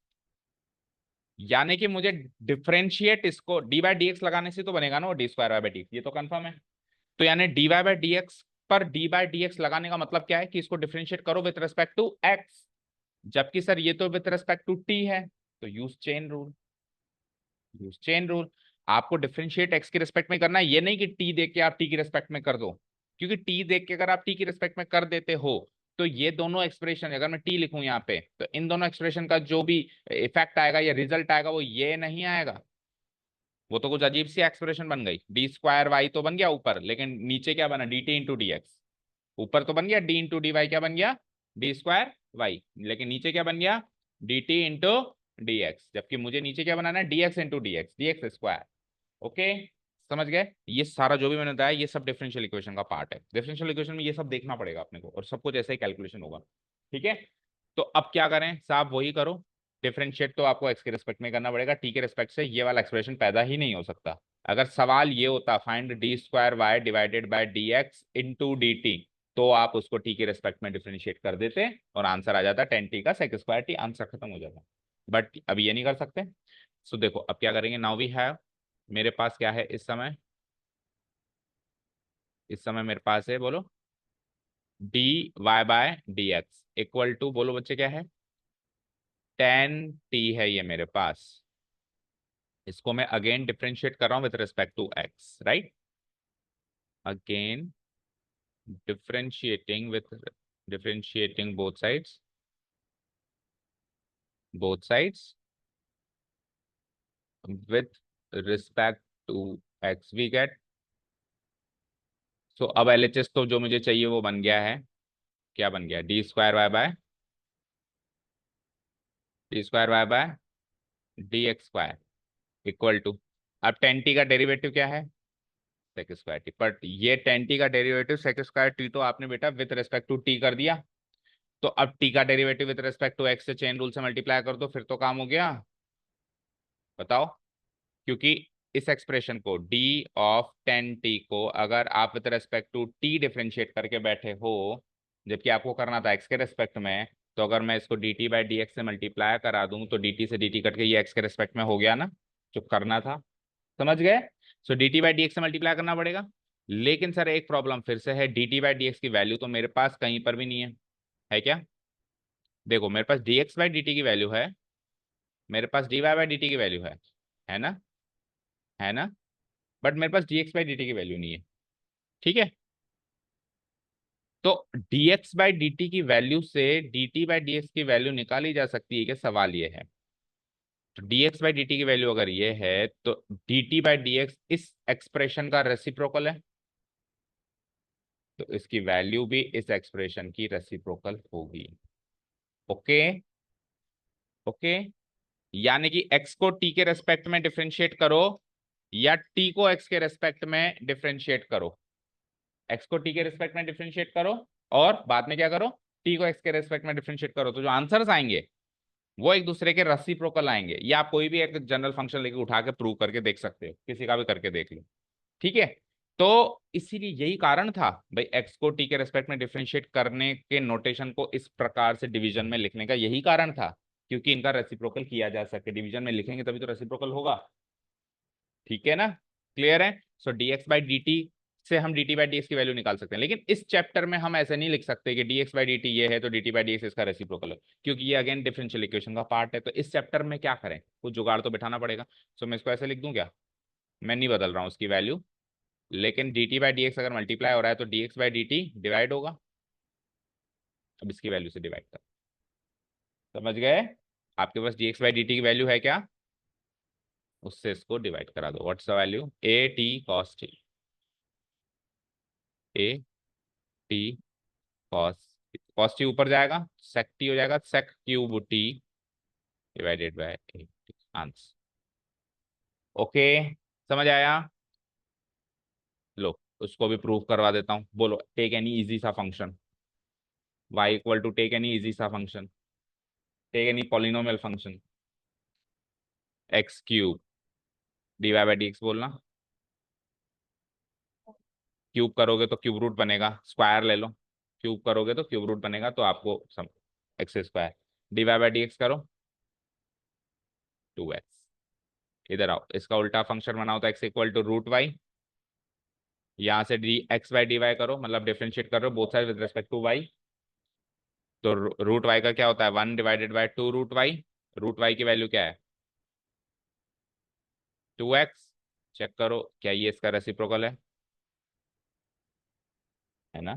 यानी कि मुझे डिफरेंशिएट इसको डी बाई डी एक्स लगाने से तो बनेगा ना वो d square y by D x, ये तो कंफर्म है। तो यानी d Y by D x पर डी बाई डी एक्स लगाने का मतलब क्या है कि इसको डिफरेंशिएट करो विथ रेस्पेक्ट टू एक्स, जबकि सर ये तो विथ रेस्पेक्ट टू टी है, तो use chain rule, use chain rule. आपको डिफरेंशिएट एक्स के रिस्पेक्ट में करना है, ये नहीं कि टी देख के आप टी की रिस्पेक्ट में कर दो, क्योंकि टी देख के अगर आप टी की रिस्पेक्ट में कर देते हो तो ये दोनों एक्सप्रेशन अगर मैं टी लिखूं यहाँ पे, तो इन दोनों एक्सप्रेशन का जो भी इफेक्ट आएगा या रिजल्ट आएगा वो ये नहीं आएगा। वो तो कुछ अजीब सी एक्सप्रेशन बन गई। डी स्क्वायर वाई तो बन गया ऊपर, लेकिन नीचे क्या बना, D T into D x. ऊपर तो बन गया डी इंटू डी वाई, क्या बन गया, डी स्क्वायर वाई, लेकिन नीचे क्या बन गया, D T into D x. जबकि मुझे नीचे क्या बनाना है, d x into D x square. Okay, समझ गए। ये सारा जो भी मैंने बताया ये सब डिफरेंशियल इक्वेशन का पार्ट है। डिफरेंशियल इक्वेशन में ये सब देखना पड़ेगा अपने को, और सब कुछ ऐसे ही कैलकुलेशन होगा। ठीक है, तो अब क्या करें साहब, वही करो। डिफरेंशिएट तो आपको एक्स के रिस्पेक्ट में करना पड़ेगा, टी के रिस्पेक्ट से ये वाला एक्सप्रेशन पैदा ही नहीं हो सकता। अगर सवाल ये होता find d square y divided by D x into d t, तो आप उसको टी के रिस्पेक्ट में डिफरेंशिएट कर देते और आंसर आ जाता 10 टी का सेक स्क्वायर टी, आंसर खत्म हो जाता। बट अब ये नहीं कर सकते। सो देखो अब क्या करेंगे, नाउ वी हैव, मेरे पास क्या है इस समय, इस समय मेरे पास है, बोलो, d Y by D x equal to, बोलो बच्चे क्या है, 10 टी है ये मेरे पास। इसको मैं अगेन डिफरेंशिएट कर रहा हूं with respect to x, right. Again differentiating with, differentiating both sides with respect to x we get। So अब LHS तो जो मुझे चाहिए वो बन गया है, क्या बन गया, d square Y by D x square equal to, अब 10 टी का डेरिवेटिव क्या है, सेक स्क्वायर टी। बट ये 10 टी का डेरिवेटिव सेक स्क्वायर टी तो आपने बेटा विथ रेस्पेक्ट टू टी कर दिया। तो अब टी का derivative with respect to x से चेन रूल से मल्टीप्लाई कर दो, फिर तो काम हो गया। बताओ, क्योंकि इस एक्सप्रेशन को डी ऑफ 10 टी को अगर आप with respect to t differentiate करके बैठे हो, जबकि आपको करना था एक्स के रेस्पेक्ट में, तो अगर मैं इसको D t by D x से मल्टीप्लाई करा दूं तो डी टी से डी टी कट के ये एक्स के रेस्पेक्ट में हो गया ना, जो करना था। समझ गए। So d t by D x से मल्टीप्लाई करना पड़ेगा। लेकिन सर एक प्रॉब्लम फिर से है, d t by D x की वैल्यू तो मेरे पास कहीं पर भी नहीं है क्या, देखो मेरे पास d x by d t की वैल्यू है, मेरे पास d Y by d t की वैल्यू है ना, है ना। बट मेरे पास d x by d t की वैल्यू नहीं है। ठीक है, तो dx बाई डी टी की वैल्यू से dt बाई डी एक्स की वैल्यू निकाली जा सकती है क्या, सवाल ये है। तो dx बाई डी टी की वैल्यू अगर ये है तो dt बाई डी एक्स इस एक्सप्रेशन का रेसिप्रोकल है, तो इसकी वैल्यू भी इस एक्सप्रेशन की रेसिप्रोकल होगी। ओके, ओके, यानी कि x को t के रेस्पेक्ट में डिफरेंशिएट करो या t को x के रेस्पेक्ट में डिफरेंशिएट करो, x को t के रेस्पेक्ट में डिफरेंशिएट करो और बाद में क्या करो, t को x के रेस्पेक्ट में डिफरेंशिएट करो, तो जो आंसर्स आएंगे वो एक दूसरे के रेसिप्रोकल आएंगे। या आप कोई भी एक जनरल फंक्शन लेके उठा के प्रूव करके देख सकते हो, किसी का भी करके देख लो। ठीक है, तो इसीलिए यही कारण था भाई एक्स को टी के रेस्पेक्ट में डिफरेंशिएट करने के नोटेशन को इस प्रकार से डिवीजन में लिखने का यही कारण था, क्योंकि इनका रेसिप्रोकल किया जा सके। डिवीजन में लिखेंगे तभी तो रेसिप्रोकल होगा। ठीक है ना, क्लियर है। So d x by d t से हम d t by D x की वैल्यू निकाल सकते हैं, लेकिन इस चैप्टर में हम ऐसे नहीं लिख सकते कि D x by d T ये है तो D t by D x इसका रेसिप्रोकल है, क्योंकि ये अगेन डिफरेंशियल इक्वेशन का पार्ट है। तो इस चैप्टर में क्या करें, कुछ जुगाड़ तो बिठाना पड़ेगा। सो मैं इसको ऐसे लिख दूं क्या, मैं नहीं बदल रहा हूँ उसकी वैल्यू, लेकिन D t by D x अगर मल्टीप्लाई हो रहा है तो D x by d T divide होगा। अब इसकी वैल्यू से डिवाइड कर, समझ गए। आपके पास d x by d t की वैल्यू है क्या, उससे इसको डिवाइड करा दो। What's the value, a t cos t, a t cos, cos t ऊपर जाएगा सेक टी हो जाएगा, sec cube t divided by a, answer. Okay, समझ आया। लो उसको भी प्रूव करवा देता हूँ, बोलो टेक एनी इजी सा function, y equal to take any easy सा function, take any polynomial function, x cube d Y by D x बोलना, क्यूब करोगे तो क्यूब रूट बनेगा, स्क्वायर ले लो, क्यूब करोगे तो क्यूब रूट बनेगा, तो आपको some x square, d Y by D x करो 2x। इधर आओ, इसका उल्टा फंक्शन बनाओ तो x equal to root y, यहाँ से d x by d y करो, मतलब डिफरेंशिएट करो both side with respect to y. तो रूट वाई का क्या होता है, 1 divided by 2 root y, root y की वैल्यू क्या है 2x। चेक करो क्या ये इसका रेसिप्रोकल है ना,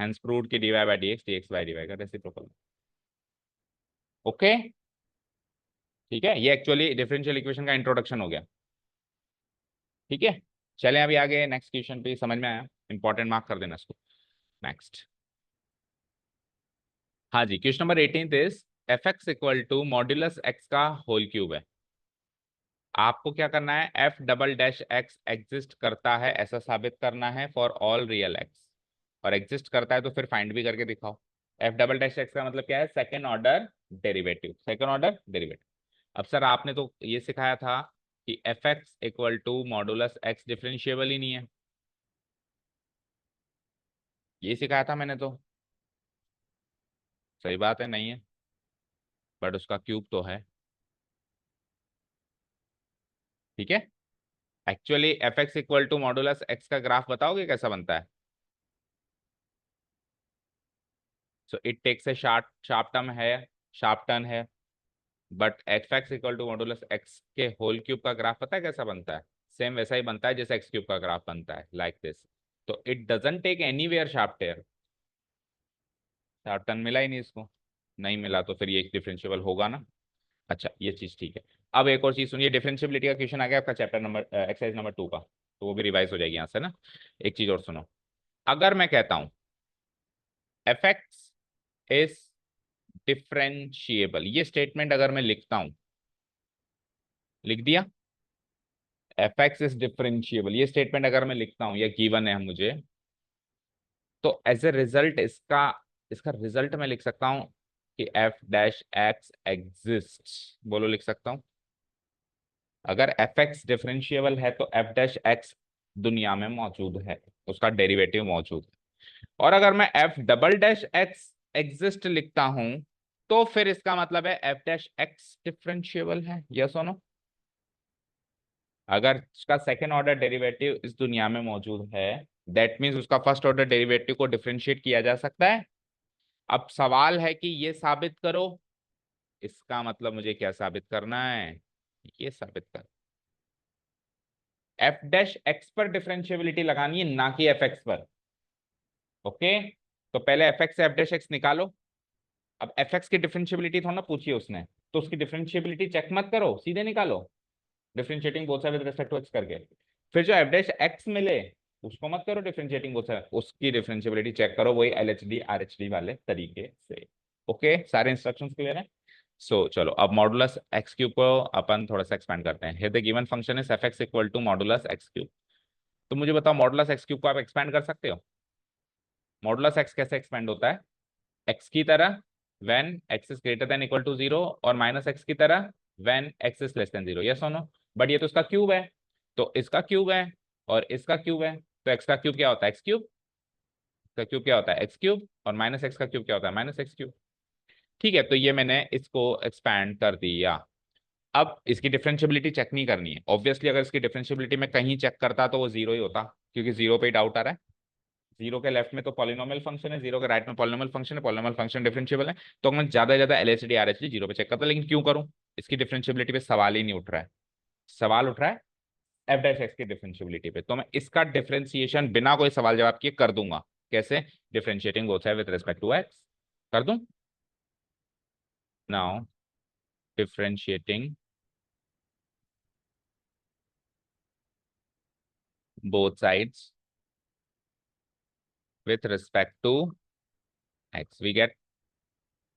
हेंस प्रूव्ड कि dy बाय dx dx बाय dy का रेसिप्रोकल। ओके ठीक है, ये एक्चुअली डिफरेंशियल इक्वेशन का इंट्रोडक्शन हो गया। ठीक है, चलें अभी आगे नेक्स्ट क्वेश्चन पे। समझ में आया? इंपॉर्टेंट मार्क कर देना इसको। नेक्स्ट, हाँ जी, question number 18 is f x equal to modulus x का होल क्यूब है। आपको क्या करना है, f double dash x exist करता है ऐसा साबित करना है फॉर ऑल रियल एक्स, और एग्जिस्ट करता है तो फिर फाइंड भी करके दिखाओ। एफ डबल डैश एक्स का मतलब क्या है, second order derivative, second order derivative. अब सर आपने तो ये सिखाया था कि f x equal to modulus x differentiable ही नहीं है, ये सिखाया था मैंने तो। सही बात है, नहीं है, बट उसका क्यूब तो है। ठीक है, actually f x equal to modulus x का ग्राफ बताओगे कैसा बनता है? So it takes a sharp sharp term है, शार्प टर्न है, but f x equal to modulus x के होल क्यूब का ग्राफ पता है कैसा बनता है? सेम वैसा ही बनता है जैसे एक्स क्यूब का ग्राफ बनता है, लाइक दिस। तो it doesn't take anywhere sharp tear, sharp turn मिला ही नहीं इसको, नहीं मिला तो फिर ये डिफरेंशिएबल होगा ना। अच्छा ये चीज ठीक है। अब एक और चीज सुनिए, डिफरेंशिएबिलिटी का क्वेश्चन आ गया आपका चैप्टर नंबर एक्सरसाइज नंबर 2 का, तो वो भी रिवाइज हो जाएगी यहाँ से ना। एक चीज और सुनो, अगर मैं कहता हूं एफ एक्स इज डिफरेंशिएबल, ये स्टेटमेंट अगर मैं लिखता हूं, लिख दिया, एफ एक्स इज डिफरेंशिएबल, ये स्टेटमेंट अगर मैं लिखता हूं, या गिवन है मुझे, तो एज ए रिजल्ट इसका इसका रिजल्ट मैं लिख सकता हूं कि एफ डैश एक्स एग्जिस्ट, बोलो लिख सकता हूं। अगर एफ एक्स डिफरेंशिएबल है तो एफ डैश एक्स दुनिया में मौजूद है, उसका डेरिवेटिव मौजूद है। और अगर मैं F double dash x exist लिखता हूं, तो फिर इसका मतलब है एफ डैश एक्स डिफरेंशिएबल है, यस और नो। अगर उसका सेकेंड ऑर्डर डेरिवेटिव इस दुनिया में मौजूद है, दैट मीन्स उसका फर्स्ट ऑर्डर डेरिवेटिव को डिफरेंशिएट किया जा सकता है। अब सवाल है कि ये साबित करो, इसका मतलब मुझे क्या साबित करना है, ये साबित कर, एफ डैश एक्स पर डिफरेंशिएबिलिटी लगानी है, ना कि एफ एक्स पर। ओके, तो पहले एफ एक्स से एफ डैश एक्स निकालो। अब एफ एक्स की डिफरेंशिएबिलिटी थोड़ा ना पूछिए उसने, तो उसकी डिफरेंशिएबिलिटी चेक मत करो, सीधे निकालो, differentiating both side with respect to x करके। फिर जो एफ डैश एक्स मिले उसको मत करो डिफरेंशिएटिंग बोथ साइड, उसकी डिफरेंशिएबिलिटी चेक करो वही एलएचडी आरएचडी वाले तरीके से। ओके, सारे इंस्ट्रक्शंस क्लियर है? सो चलो अब मॉडुलस एक्स क्यूब को अपन थोड़ा सा एक्सपेंड करते हैं। Here the given function is f x equal to modulus x cube. तो मुझे बताओ मॉडुलस एक्स क्यूब को आप एक्सपेंड कर सकते हो? मॉडुलस एक्स कैसे एक्सपेंड होता है? एक्स की तरह when x is greater than equal to 0, और माइनस एक्स की तरह when x is less than 0, yes और नो। बट ये तो इसका क्यूब है, तो इसका क्यूब है और इसका क्यूब है, तो एक्स का क्यूब क्या होता है, एक्स क्यूब। का क्यूब क्या होता है, एक्स क्यूब, और माइनस एक्स का क्यूब क्या होता है, माइनस एक्स क्यूब। ठीक है, तो ये मैंने इसको एक्सपैंड कर दिया। अब इसकी डिफरेंशिएबिलिटी चेक नहीं करनी है, ऑब्वियसली अगर इसकी डिफरेंशिएबिलिटी में कहीं चेक करता तो वो जीरो ही होता, क्योंकि जीरो पे ही डाउट आ रहा है। जीरो के लेफ्ट में तो पॉलिनोमियल फंक्शन है, जीरो के राइट में पॉलिनोमियल फंक्शन है, पॉलिनोमियल फंक्शन डिफरेंशिएबल है, तो मैं ज्यादा से ज्यादा एलएचडी आरएचडी जीरो पे चेक करता, लेकिन क्यों करूं, इसकी डिफरेंशिएबिलिटी पे सवाल ही नहीं उठ रहा है। सवाल उठ रहा है एफ डैश एक्स की डिफरेंशिएबिलिटी पे, तो मैं इसका डिफरेंशिएशन बिना कोई सवाल जवाब किए कर दूंगा। कैसे? Differentiating both side with respect to x कर दूं। Now differentiating both sides with respect to x, we get,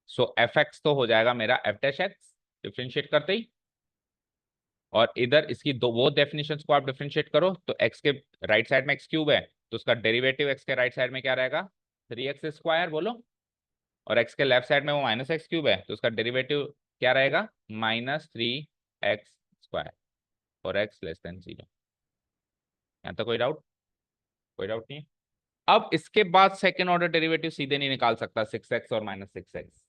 so f x तो हो जाएगा मेरा एफ डैश एक्स डिफरेंशिएट करते ही, और इधर इसकी दो वो डेफिनेशंस को आप डिफरेंशिएट करो, तो एक्स के राइट साइड में एक्स क्यूब है, तो उसका डेरिवेटिव एक्स के राइट साइड में क्या रहेगा, 3x² बोलो, और एक्स के लेफ्ट साइड में वो माइनस एक्स क्यूब है, तो उसका डेरिवेटिव क्या रहेगा, -3x², और एक्स लेस देन 0। यहाँ तक कोई डाउट? कोई डाउट नहीं है। अब इसके बाद सेकेंड ऑर्डर डेरिवेटिव सीधे नहीं निकाल सकता, 6x और -6x,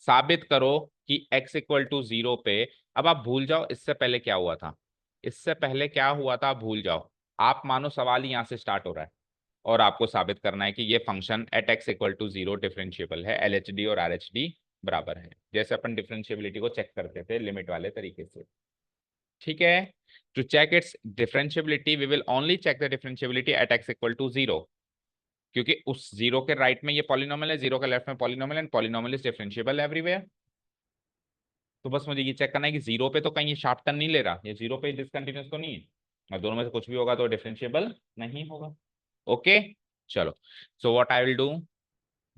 साबित करो कि x इक्वल टू 0 पे। अब आप भूल जाओ इससे पहले क्या हुआ था, इससे पहले क्या हुआ था भूल जाओ, आप मानो सवाल ही यहाँ से स्टार्ट हो रहा है, और आपको साबित करना है कि ये function at x equal to 0 differentiable है, एलएचडी और आरएचडी बराबर है, जैसे अपन डिफरेंशिएबिलिटी को चेक करते थे लिमिट वाले तरीके से। ठीक है, to check its differentiability we will only check the differentiability at x equal to 0। क्योंकि उस जीरो के राइट में ये पॉलिनोमियल है, जीरो के लेफ्ट में polynomial and polynomial is differentiable everywhere. तो बस मुझे ये चेक करना है कि जीरो पे तो कहीं ये शार्प टर्न नहीं ले रहा, ये जीरो पे डिसकंटिन्यूअस तो नहीं है, और दोनों में से कुछ भी होगा तो डिफरेंशिएबल नहीं होगा। ओके चलो, so what I will do,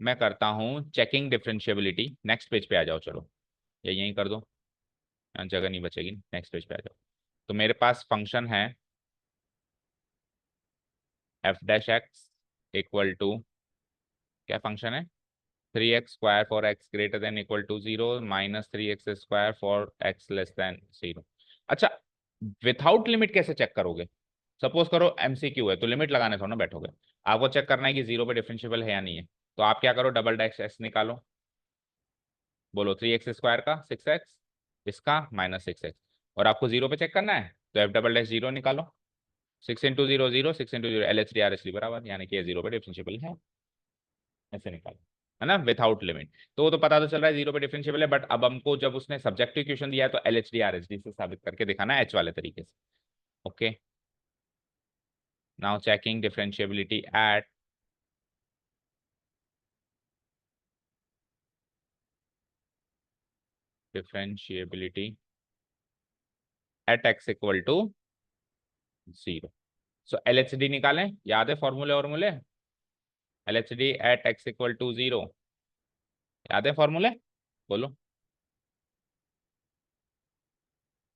मैं करता हूं चेकिंग डिफरेंशिएबिलिटी। नेक्स्ट पेज पे आ जाओ, चलो या यहीं कर दो, यहाँ जगह नहीं बचेगी, नेक्स्ट पेज पे आ जाओ। तो मेरे पास फंक्शन है f dash x equal to, क्या फंक्शन है, 3x² for x greater than equal to 0 minus 3x² for x less than 0। अच्छा, विथआउट लिमिट कैसे चेक करोगे? सपोज करो एमसीक्यू है तो लिमिट लगाने थोड़ा ना बैठोगे, आपको चेक करना है कि जीरो पे डिफरेंशिएबल है या नहीं है। तो आप क्या करो, डबल डैश एक्स निकालो, बोलो 3x² का 6x, इसका -6x, और आपको जीरो पे चेक करना है तो एफ डबल डैश जीरो निकालो, 6 × 0 0, 6 × 0 LHD बराबर, यानी कि जीरो पे डिफरेंशिएबल है, ऐसे निकालो, है ना, विथआउट लिमिट। तो वो तो पता तो चल रहा है जीरो पे डिफरेंशिएबल है, बट अब हमको जब उसने सब्जेक्टिव क्वेश्चन दिया है तो LHD से साबित करके दिखाना है एच वाले तरीके से। Okay, now checking differentiability at differentiability at x equal to 0। So LHD निकालें, याद है फॉर्मूले फॉर्मूले, LHD एट x इक्वल टू 0, याद है फॉर्मूले, बोलो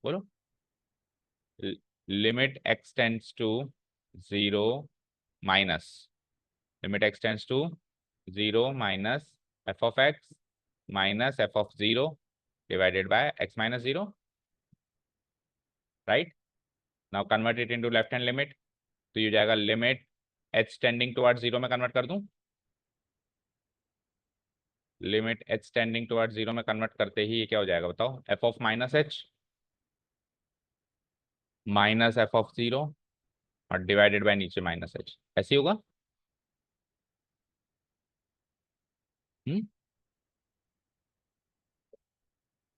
बोलो, limit x tends to 0 minus, limit x tends to 0 minus f of x minus f of 0 divided by x minus 0, right. Now convert it into left hand limit, तो ये जाएगा limit h tending towards 0 में convert कर दूं, limit h tending towards 0 में convert करते ही ये क्या हो जाएगा बताओ, f of minus h minus f of 0 और डिवाइडेड बाय नीचे माइनस h, ऐसे ही होगा। हम्म,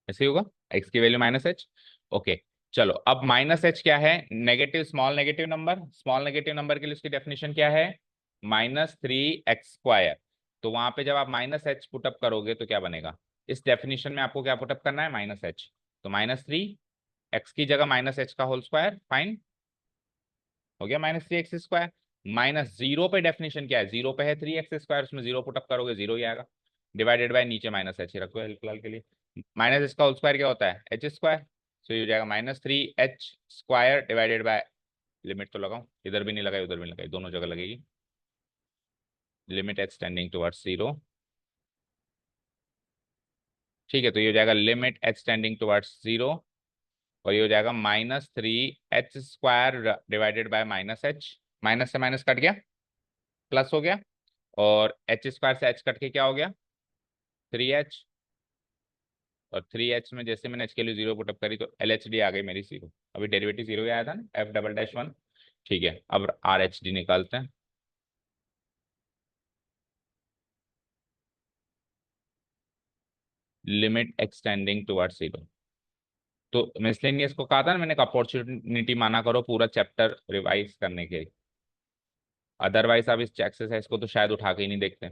ऐसे ही होगा, x की वैल्यू -h। ओके चलो, अब -h क्या है, नेगेटिव, स्मॉल नेगेटिव नंबर के लिए उसकी डेफिनेशन क्या है, -3x²। तो वहां पे जब आप -h पुटअप करोगे तो क्या बनेगा, इस डेफिनेशन में आपको क्या पुटअप करना है, -h, तो -3, x की जगह -h का होल स्क्वायर, फाइन हो गया, -3x²। -0 पे डेफिनेशन क्या है, जीरो पे है 3x², उसमें जीरो पुटअप करोगे जीरो ही आएगा, डिवाइडेड बाय नीचे -h ही रखो फिलहाल के लिए, माइनस इसका होल स्क्वायर क्या होता है, h², सो ये हो जाएगा -3h² डिवाइडेड बाय, लिमिट तो लगाओ, इधर भी नहीं लगाई उधर भी नहीं लगाई, दोनों जगह लगेगी, लिमिट h टेंडिंग टुवर्ड्स 0, ठीक है, तो ये हो जाएगा लिमिट h टेंडिंग टुवर्ड्स 0, और ये हो जाएगा -3h² divided by -h, minus से माइनस कट गया, प्लस हो गया, और h² से h कट के क्या हो गया, 3h, और 3h में जैसे मैंने h के लिए 0 पुटअप करी तो LHD आ गई मेरी 0, अभी डेरिवेटिव 0 ही आया था ना, f डबल डैश 1, ठीक है, अब RHD निकालते हैं, लिमिट एक्सटेंडिंग टुवर्ड्स 0। तो मिसलेनियस को कहा था ना मैंने, अपॉर्चुनिटी माना करो पूरा चैप्टर रिवाइज करने के, अदरवाइज आप इस एक्सरसाइज को तो शायद उठा के ही नहीं देखते।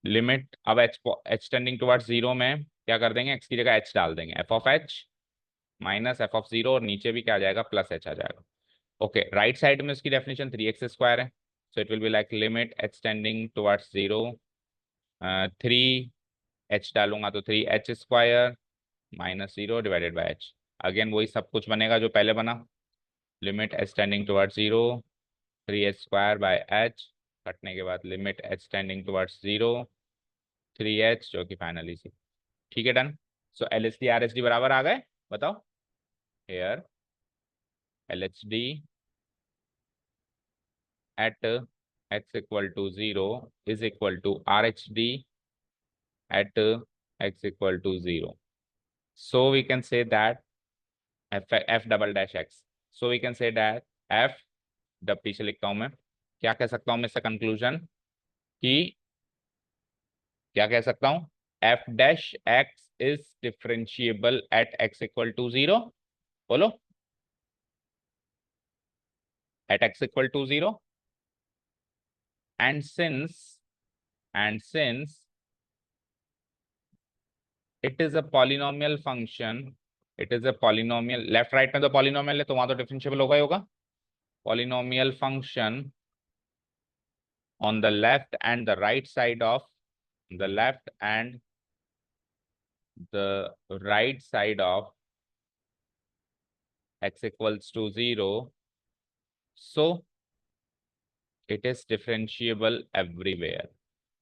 लिमिट अब एच टेंडिंग टुवर्ड्स 0 में क्या कर देंगे, x की जगह h डाल देंगे, f of h minus f of 0, और नीचे भी क्या आ जाएगा, प्लस h आ जाएगा। ओके, राइट साइड में उसकी डेफिनेशन 3x² है, so it will be like limit h tending towards 0, 3h डालूंगा तो 3h² -0 divided bye h, again वही सब कुछ बनेगा जो पहले बना, limit h tending towards 0, 3h² by h, कटने के बाद limit h tending towards 0, 3h, जो कि फाइनली सी, ठीक है, डन। सो LHD RHD बराबर आ गए, बताओ, hair LHD at x equal to 0 is equal to RHD at x equal to 0. So we can say that f double dash x. So we can say that f, जब पीछे लिखता हूं मैं, क्या कह सकता हूं मैं इससे कंक्लूजन, कि क्या कह सकता हूं, f dash x is differentiable at x equal to 0, बोलो, at x equal to 0, and since it is a polynomial function, it is a polynomial, left right में तो पॉलिनोमियल है तो वहां तो डिफरेंशिएबल होगा ही होगा. Polynomial function on the left and the right side of the left and the right side of x equals to 0, so it is differentiable everywhere.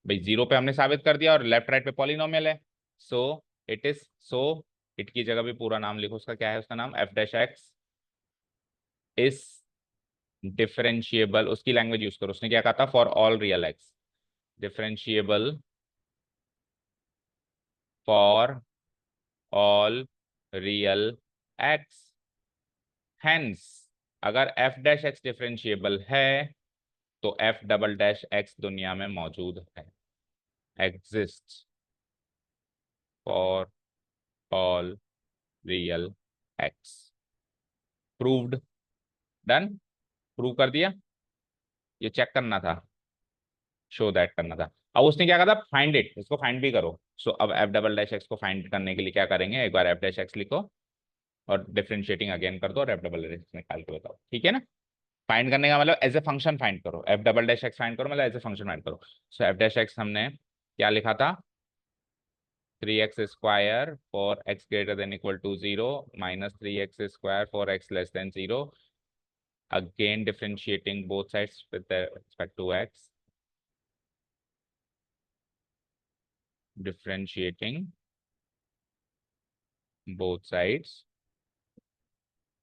भाई zero पे हमने साबित कर दिया और लेफ्ट राइट पे पॉलिनोमियल है, so it is, so it की जगह भी पूरा नाम लिखो, उसका क्या है, उसका नाम f dash x is differentiable. उसकी लैंग्वेज यूज करो, उसने क्या कहा था, for all real x, differentiable for all real x. Hence अगर f डैश x डिफरेंशिएबल है तो f डबल डैश x दुनिया में मौजूद है, exist for all real x. Proved, done, prove कर दिया. ये चेक करना था, शो दैट करना था. अब उसने क्या कहा था, फाइंड इट, इसको फाइंड भी करो. सो अब f डबल डैश x को फाइंड करने के लिए क्या करेंगे, एक बार f डैश x लिखो और डिफरेंशिएटिंग अगेन कर दो और f डबल डैश x निकाल के बताओ, ठीक है ना. फाइंड करने का मतलब एज ए फंक्शन फाइंड करो, f double dash x find करो मतलब एज ए फंक्शन फाइंड करो. सो f डैश x हमने क्या लिखा था, 3x square for x greater than equal to 0 minus 3x square for x less than 0, again differentiating both sides with respect to x, differentiating both sides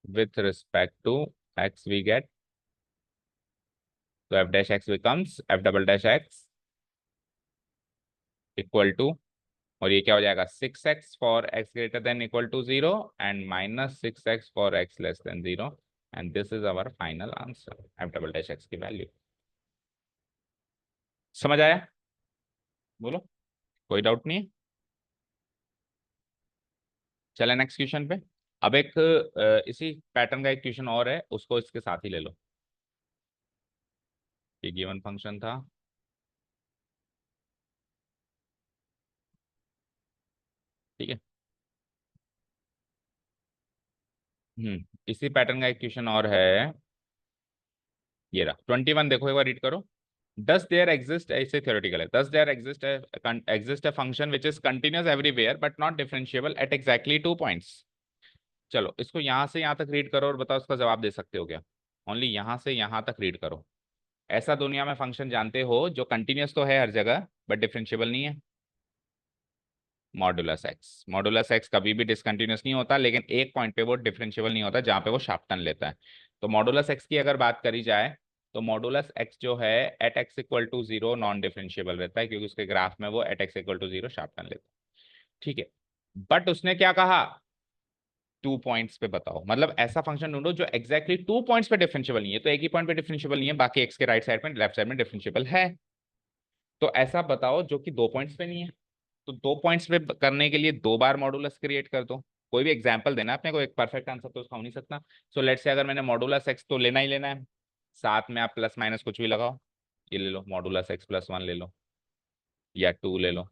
with respect to x we get, so f dash x becomes f double dash x equal to, और ये क्या हो जाएगा, 6x for x greater than equal to 0 and minus 6x for x less than 0, and this is our final answer, f double dash x की value. समझ आया, बोलो, कोई डाउट नहीं है. चले नेक्स्ट क्वेश्चन पे. अब एक इसी पैटर्न का एक क्वेश्चन और है, उसको इसके साथ ही ले लो. ये गिवन फंक्शन था, ठीक है. इसी पैटर्न का एक क्वेश्चन और है, ये रहा 21. देखो एक बार रीड करो. Does there exist, ऐसे theoretical है, does there exist a function which is continuous everywhere but not differentiable at exactly 2 points. चलो इसको यहाँ से यहाँ तक रीड करो और बताओ उसका जवाब दे सकते हो क्या. ओनली यहाँ से यहाँ तक रीड करो. ऐसा दुनिया में फंक्शन जानते हो जो कंटिन्यूस तो है हर जगह बट डिफरेंशिएबल नहीं है. Modulus x. मॉडुलस एक्स कभी भी डिसकंटिन्यूस नहीं होता, लेकिन एक पॉइंट पे वो डिफरेंशिएबल नहीं होता जहां पे वो शार्प टर्न लेता है. तो मॉडुलस एक्स की अगर बात करी जाए तो मॉडुलस एक्स जो है at x equal to 0 non differentiable रहता है, क्योंकि उसके ग्राफ में वो at x equal to 0 sharp turn लेता है, ठीक है. बट उसने क्या कहा, 2 पॉइंट्स पे बताओ, मतलब ऐसा फंक्शन ढूंढो जो एक्जैक्टली 2 पॉइंट्स पे डिफरेंशिएबल नहीं है. तो एक ही पॉइंट पे डिफरेंशिएबल नहीं है, बाकी एक्स के राइट साइड में लेफ्ट साइड में डिफरेंशिएबल है. तो ऐसा बताओ जो कि 2 पॉइंट्स पे नहीं है. तो 2 पॉइंट्स पे करने के लिए 2 बार मॉडुलस क्रिएट कर दो. कोई भी एग्जांपल देना अपने को, एक परफेक्ट आंसर तो उसका हो नहीं सकता. सो लेट्स से अगर मैंने मॉडुलस एक्स तो लेना ही लेना है, साथ में आप प्लस माइनस कुछ भी लगाओ. ये ले लो मॉडुलस एक्स प्लस 1 ले लो, या 2 ले लो,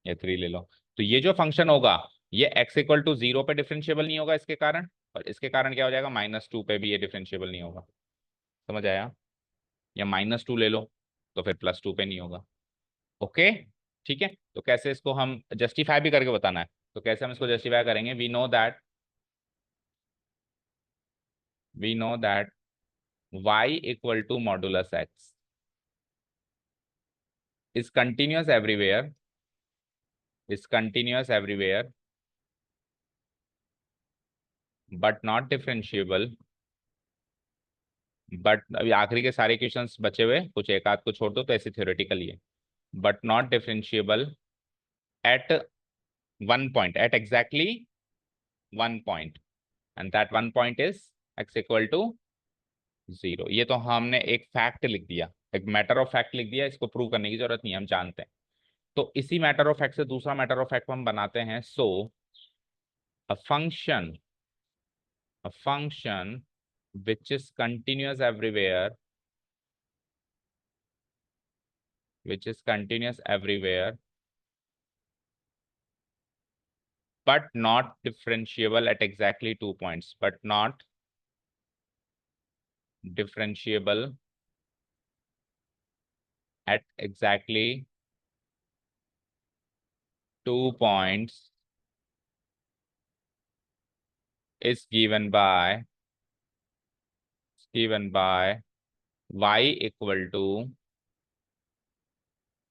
या 3 ले लो. तो ये जो फंक्शन होगा ये एक्स इक्वल टू 0 पे डिफरेंशिएबल नहीं होगा इसके कारण, और इसके कारण क्या हो जाएगा, -2 पे भी ये डिफरेंशिएबल नहीं होगा. समझ आया. या -2 ले लो तो फिर +2 पे नहीं होगा. ओके, ठीक है. तो कैसे इसको हम जस्टिफाई भी करके बताना है, तो कैसे हम इसको जस्टिफाई करेंगे, we know that y equal to modulus x is continuous everywhere, is continuous everywhere but not differentiable. But अभी आखिरी के सारे क्वेश्चंस बचे हुए, कुछ एक आध को छोड़ दो तो ऐसे थ्योरेटिकल ही है. But not differentiable at 1 point, at exactly 1 point, and that 1 point is x equal to 0. ये तो हमने एक फैक्ट लिख दिया, एक मैटर ऑफ फैक्ट लिख दिया, इसको प्रूव करने की जरूरत नहीं, हम जानते हैं. तो इसी मैटर ऑफ फैक्ट से दूसरा मैटर ऑफ फैक्ट हम बनाते हैं. So a function which is continuous everywhere, which is continuous everywhere, but not differentiable at exactly 2 points, but not differentiable at exactly 2 points is given by y equal to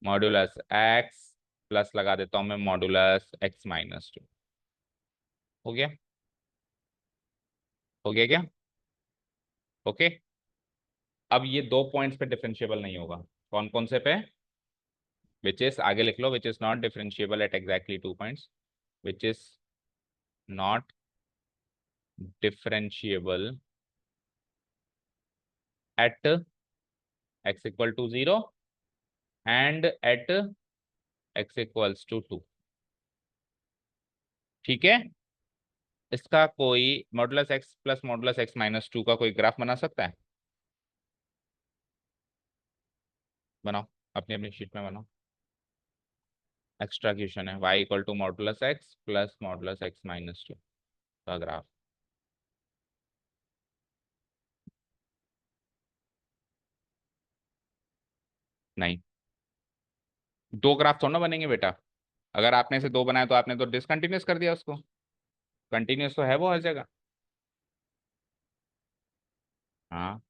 modulus x plus लगा देता हूं मैं modulus x minus 2। हो गया? हो गया क्या? Okay. अब ये 2 पॉइंट्स पे डिफरेंशिएबल नहीं होगा। कौन कौन से पे? विच इज, आगे लिख लो, which is not differentiable at exactly 2 points, which is not differentiable at x equal to 0 and at x equals to 2। ठीक है? इसका कोई modulus x plus modulus x minus 2 का कोई ग्राफ बना सकता है? बनाओ, अपनी अपनी शीट में बनाओ। एक्स्ट्रा क्वेश्चन है, y equal to modulus x plus modulus x minus 2 का ग्राफ। नहीं, दो ग्राफ थोड़ा ना बनेंगे बेटा। अगर आपने से दो बनाया तो आपने तो डिसकंटिन्यूस कर दिया उसको। कंटिन्यूस तो है वो हर जगह। हाँ,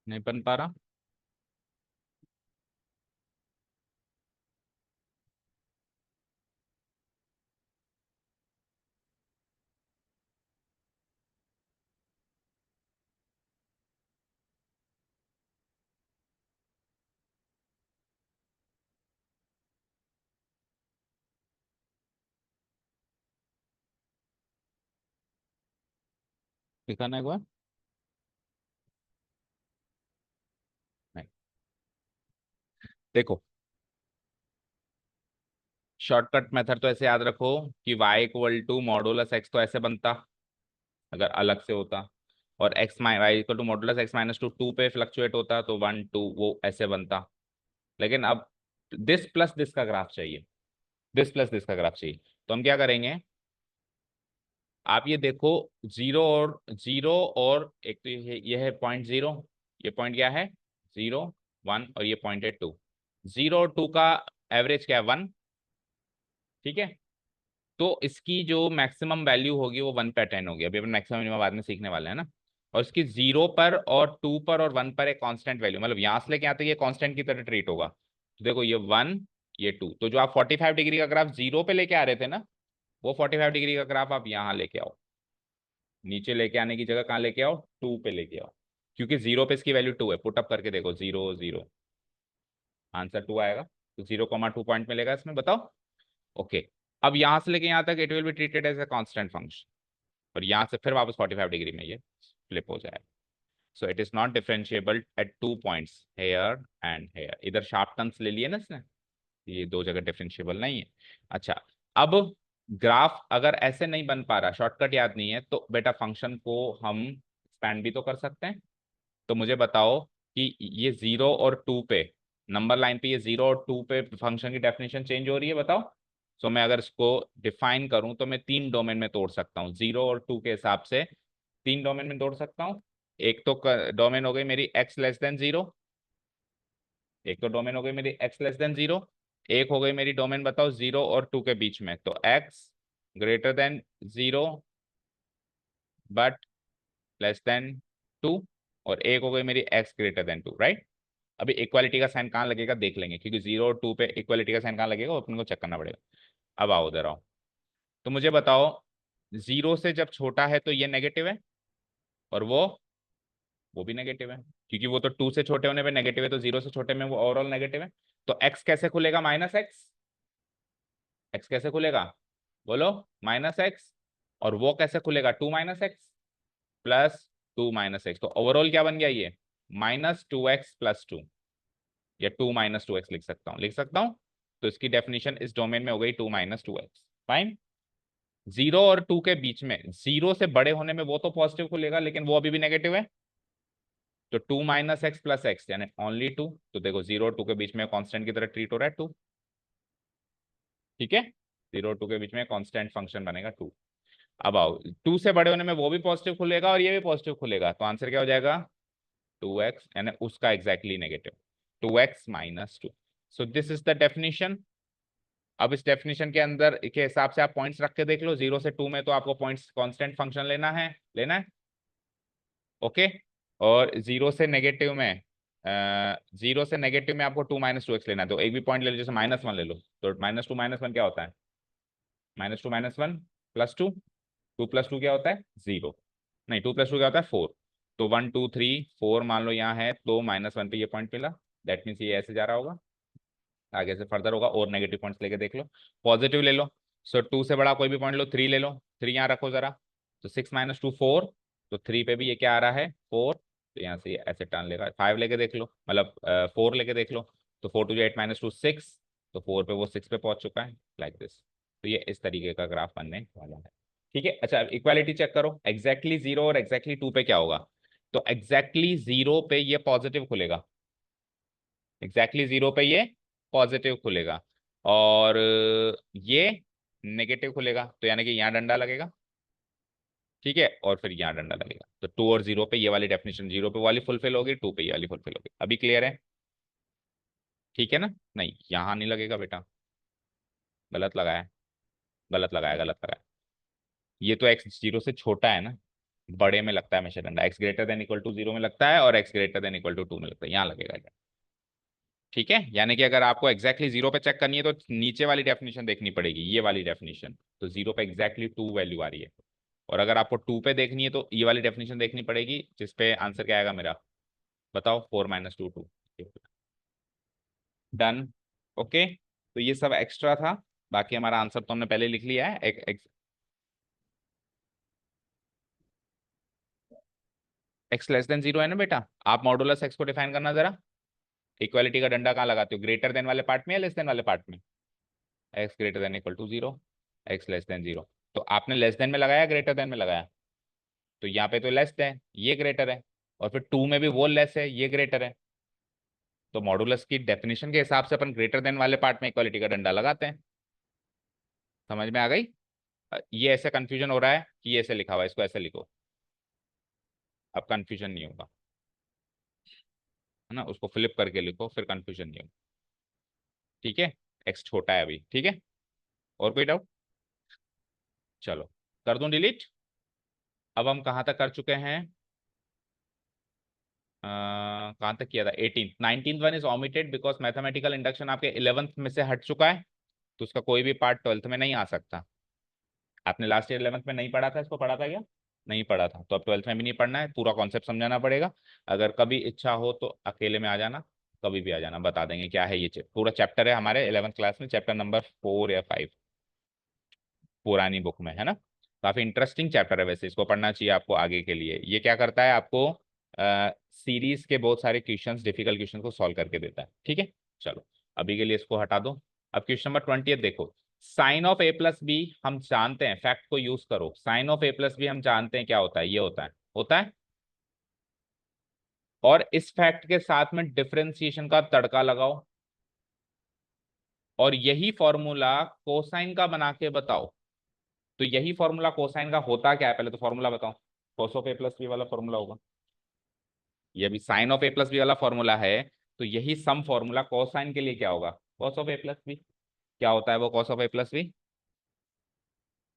नहीं बन पा रहा। दिखाना एक बार। नहीं, देखो, शॉर्टकट मेथड तो ऐसे याद रखो कि y equal to modulus x तो ऐसे बनता अगर अलग से होता, और x y equal to modulus x minus 2 पे फ्लक्चुएट होता तो 1 2 वो ऐसे बनता। लेकिन अब दिस प्लस दिस का ग्राफ चाहिए, दिस प्लस दिस का ग्राफ चाहिए। तो हम क्या करेंगे, आप ये देखो, जीरो और एक तो ये है पॉइंट जीरो, ये पॉइंट क्या है 0 1, और ये पॉइंट है 2। 0 और 2 का एवरेज क्या है 1। ठीक है, तो इसकी जो मैक्सिमम वैल्यू होगी वो 1 पे अटेन होगी। अभी अपन मैक्सिमम मिनिमम बाद में सीखने वाले हैं ना। और इसकी 0 पर और 2 पर और 1 पर एक कांस्टेंट वैल्यू, मतलब यहाँ से लेके यहाँ तक ये कांस्टेंट की तरह ट्रीट होगा। तो देखो ये 1 ये 2, तो जो आप 45 डिग्री का ग्राफ 0 पे लेके आ रहे थे ना, वो 45 डिग्री का ग्राफ आप यहाँ लेके आओ। नीचे लेके आने की जगह कहाँ लेके आओ, 2 पे लेके आओ। क्योंकि 0 पे इसकी वैल्यू 2 है। पुटअप करके देखो 0 0, आंसर 2 आएगा। तो 0,2 पॉइंट मिलेगा इसमें, बताओ। ओके, अब यहाँ से लेके यहाँ तक it will be treated as a constant function, और यहाँ से फिर वापस 45 डिग्री में ये। फ्लिप हो जाएगा। So it is not differentiable at 2 points, here and here. इधर शार्प टर्म्स ले लिए ना इसने, ये दो जगह डिफरेंशिएबल नहीं है। अच्छा, अब ग्राफ अगर ऐसे नहीं बन पा रहा, शॉर्टकट याद नहीं है, तो बेटा फंक्शन को हम एक्सपैंड भी तो कर सकते हैं। तो मुझे बताओ कि ये 0 और 2 पे, नंबर लाइन पे ये 0 और 2 पे फंक्शन की डेफिनेशन चेंज हो रही है, बताओ। सो मैं अगर इसको डिफाइन करूं तो मैं 3 डोमेन में तोड़ सकता हूँ, 0 और 2 के हिसाब से 3 डोमेन में तोड़ सकता हूँ। एक तो डोमेन हो गई मेरी x<0, एक तो डोमेन हो गई मेरी x 0, एक हो गई मेरी डोमेन बताओ 0 और 2 के बीच में, तो x 0 बट <2, और एक हो गई मेरी x 2, राइट। अभी इक्वालिटी का साइन कहाँ लगेगा देख लेंगे, क्योंकि 0 और 2 पे इक्वालिटी का साइन कहाँ लगेगा वो अपन को चेक करना पड़ेगा। अब आओ उधर आओ, तो मुझे बताओ 0 से जब छोटा है तो ये नेगेटिव है, और वो भी नेगेटिव है, क्योंकि वो तो 2 से छोटे होने पे नेगेटिव है, तो 0 से छोटे में वो ओवरऑल नेगेटिव है। तो x कैसे खुलेगा, -x। x कैसे खुलेगा, बोलो, -x। और वो कैसे खुलेगा, 2 - x +2 - x। तो ओवरऑल क्या बन गया ये, -2x+2, या 2 - 2x लिख सकता हूँ, लिख सकता हूँ। तो इसकी डेफिनेशन इस डोमेन में हो गई 2 - 2x। फाइन। 0 और 2 के बीच में, 0 से बड़े होने में वो तो पॉजिटिव खुलेगा, लेकिन वो अभी भी नेगेटिव है। तो 2 - x+x यानी ओनली 2। तो देखो 0 और 2 के बीच में कांस्टेंट की तरह ट्रीट हो रहा है 2, ठीक है। 0 और 2 के बीच में कांस्टेंट फंक्शन बनेगा 2। अब आओ, 2 से बड़े होने में वो भी पॉजिटिव खुलेगा और ये भी पॉजिटिव खुलेगा, तो आंसर क्या हो जाएगा, 2x, यानी उसका exactly negative, 2x - 2। So this is the definition. अब इस डेफिनेशन के अंदर के हिसाब से आप पॉइंट्स रख के देख लो, 0 से 2 में तो आपको पॉइंट्स कांस्टेंट फंक्शन लेना है, ओके। और 0 से नेगेटिव में आपको 2 - 2x लेना है, तो एक भी पॉइंट ले लो, जैसे -1 ले लो, तो -2 - 1 क्या होता है, -2 - 1 +2, 2 + 2 क्या होता है 0, नहीं 2 + 2 क्या होता है 4। तो 1 2 3 4 मान लो यहाँ है, तो -1 पे ये पॉइंट मिला, दैट मीन्स ये ऐसे जा रहा होगा, आगे से फर्दर होगा, और नेगेटिव पॉइंट्स लेके देख लो, पॉजिटिव ले लो। सो 2 से बड़ा कोई भी पॉइंट लो, 3 ले लो, 3 यहाँ रखो जरा, तो 6 - 2 4, तो 3 पे भी ये क्या आ रहा है 4, तो यहाँ से ये ऐसे टर्न लेगा। 5 लेके देख लो, मतलब 4 लेके देख लो, तो 4 2 8 -2 6, तो 4 पे वो 6 पे पहुंच चुका है, लाइक दिस। तो ये इस तरीके का ग्राफ बनने वाला है, ठीक है। अच्छा, इक्वालिटी चेक करो, एग्जैक्टली 0 और एग्जैक्टली 2 पे क्या होगा। तो एग्जैक्टली 0 पे ये पॉजिटिव खुलेगा, एग्जैक्टली 0 पे ये पॉजिटिव खुलेगा, और ये नेगेटिव खुलेगा, तो यानी कि यहाँ डंडा लगेगा, ठीक है, और फिर यहाँ डंडा लगेगा। तो 2 और 0 पे ये वाली डेफिनेशन, 0 पे वाली फुलफिल होगी, 2 पे ये वाली फुलफिल होगी। अभी क्लियर है, ठीक है ना। नहीं, यहाँ नहीं लगेगा बेटा, गलत लगाया, गलत लगाया, गलत लगाया। ये तो x 0 से छोटा है ना, बड़े में लगता है हमेशा डंडा, x= 0 में लगता है, और x= 2 में लगता है, यहाँ लगेगा। ठीक है, यानी कि अगर आपको एग्जैक्टली 0 पे चेक करनी है तो नीचे वाली डेफिनेशन देखनी पड़ेगी, ये वाली डेफिनेशन। तो 0 पे एग्जैक्टली 2 वैल्यू आ रही है, और अगर आपको 2 पे देखनी है तो ये वाली डेफिनेशन देखनी पड़ेगी, जिसपे आंसर क्या आएगा मेरा, बताओ, 4 - 2 2। Done, okay. तो ये सब एक्स्ट्रा था, बाकी हमारा आंसर तो हमने पहले लिख लिया है। x 0 है ना बेटा, आप मॉडुलस x को डिफाइन करना जरा। इक्वालिटी का डंडा कहाँ लगाते हो, ग्रेटर देन वाले पार्ट में या लेस देन वाले पार्ट में, x= 0, x<0। तो आपने लेस देन में लगाया, ग्रेटर देन में लगाया, तो यहाँ पे तो लेस है, ये ग्रेटर है, और फिर 2 में भी वो लेस है, ये ग्रेटर है। तो मॉडुलस की डेफिनेशन के हिसाब से अपन ग्रेटर देन वाले पार्ट में इक्वालिटी का डंडा लगाते हैं। समझ में आ गई। ये ऐसे कंफ्यूजन हो रहा है कि ये ऐसे लिखा हुआ है, इसको ऐसे लिखो, अब कंफ्यूजन नहीं होगा, है ना, उसको फ्लिप करके लिखो, फिर कंफ्यूजन नहीं होगा, ठीक है। एक्स छोटा है अभी, ठीक है। और कोई डाउट, चलो कर दूं डिलीट। अब हम कहाँ तक कर चुके हैं, कहाँ तक किया था, 18th। 19th one is omitted because mathematical induction आपके 11th में से हट चुका है, तो उसका कोई भी पार्ट 12th में नहीं आ सकता। आपने लास्ट ईयर 11th में नहीं पढ़ा था, इसको पढ़ा था क्या, नहीं पढ़ा था, तो अब 12th में भी नहीं पढ़ना है, पूरा कॉन्सेप्ट समझाना पड़ेगा। अगर कभी इच्छा हो तो अकेले में आ जाना, कभी भी आ जाना, बता देंगे क्या है ये। पूरा चैप्टर है हमारे 11th क्लास में, चैप्टर नंबर 4 या 5 पुरानी बुक में, है ना। काफी इंटरेस्टिंग चैप्टर है वैसे, इसको पढ़ना चाहिए आपको आगे के लिए। ये क्या करता है, आपको सीरीज के बहुत सारे क्वेश्चंस, डिफिकल्ट क्वेश्चन को सॉल्व करके देता है। ठीक है, चलो अभी के लिए इसको हटा दो। अब क्वेश्चन नंबर 20 देखो। Sine of a plus b हम जानते हैं, फैक्ट को यूज करो, sine of a plus b हम जानते हैं क्या होता है, ये होता है। और इस फैक्ट के साथ में डिफरेंशिएशन का तड़का लगाओ, और यही फॉर्मूला कोसाइन का बना के बताओ। तो यही फॉर्मूला कोसाइन का होता क्या है, पहले तो फॉर्मूला बताओ। Cos of a plus b वाला फॉर्मूला होगा, ये भी sine of a plus b वाला फॉर्मूला है। तो यही सम फॉर्मूला कोसाइन के लिए क्या होगा, cos of a plus b. क्या होता है वो cos of a plus b.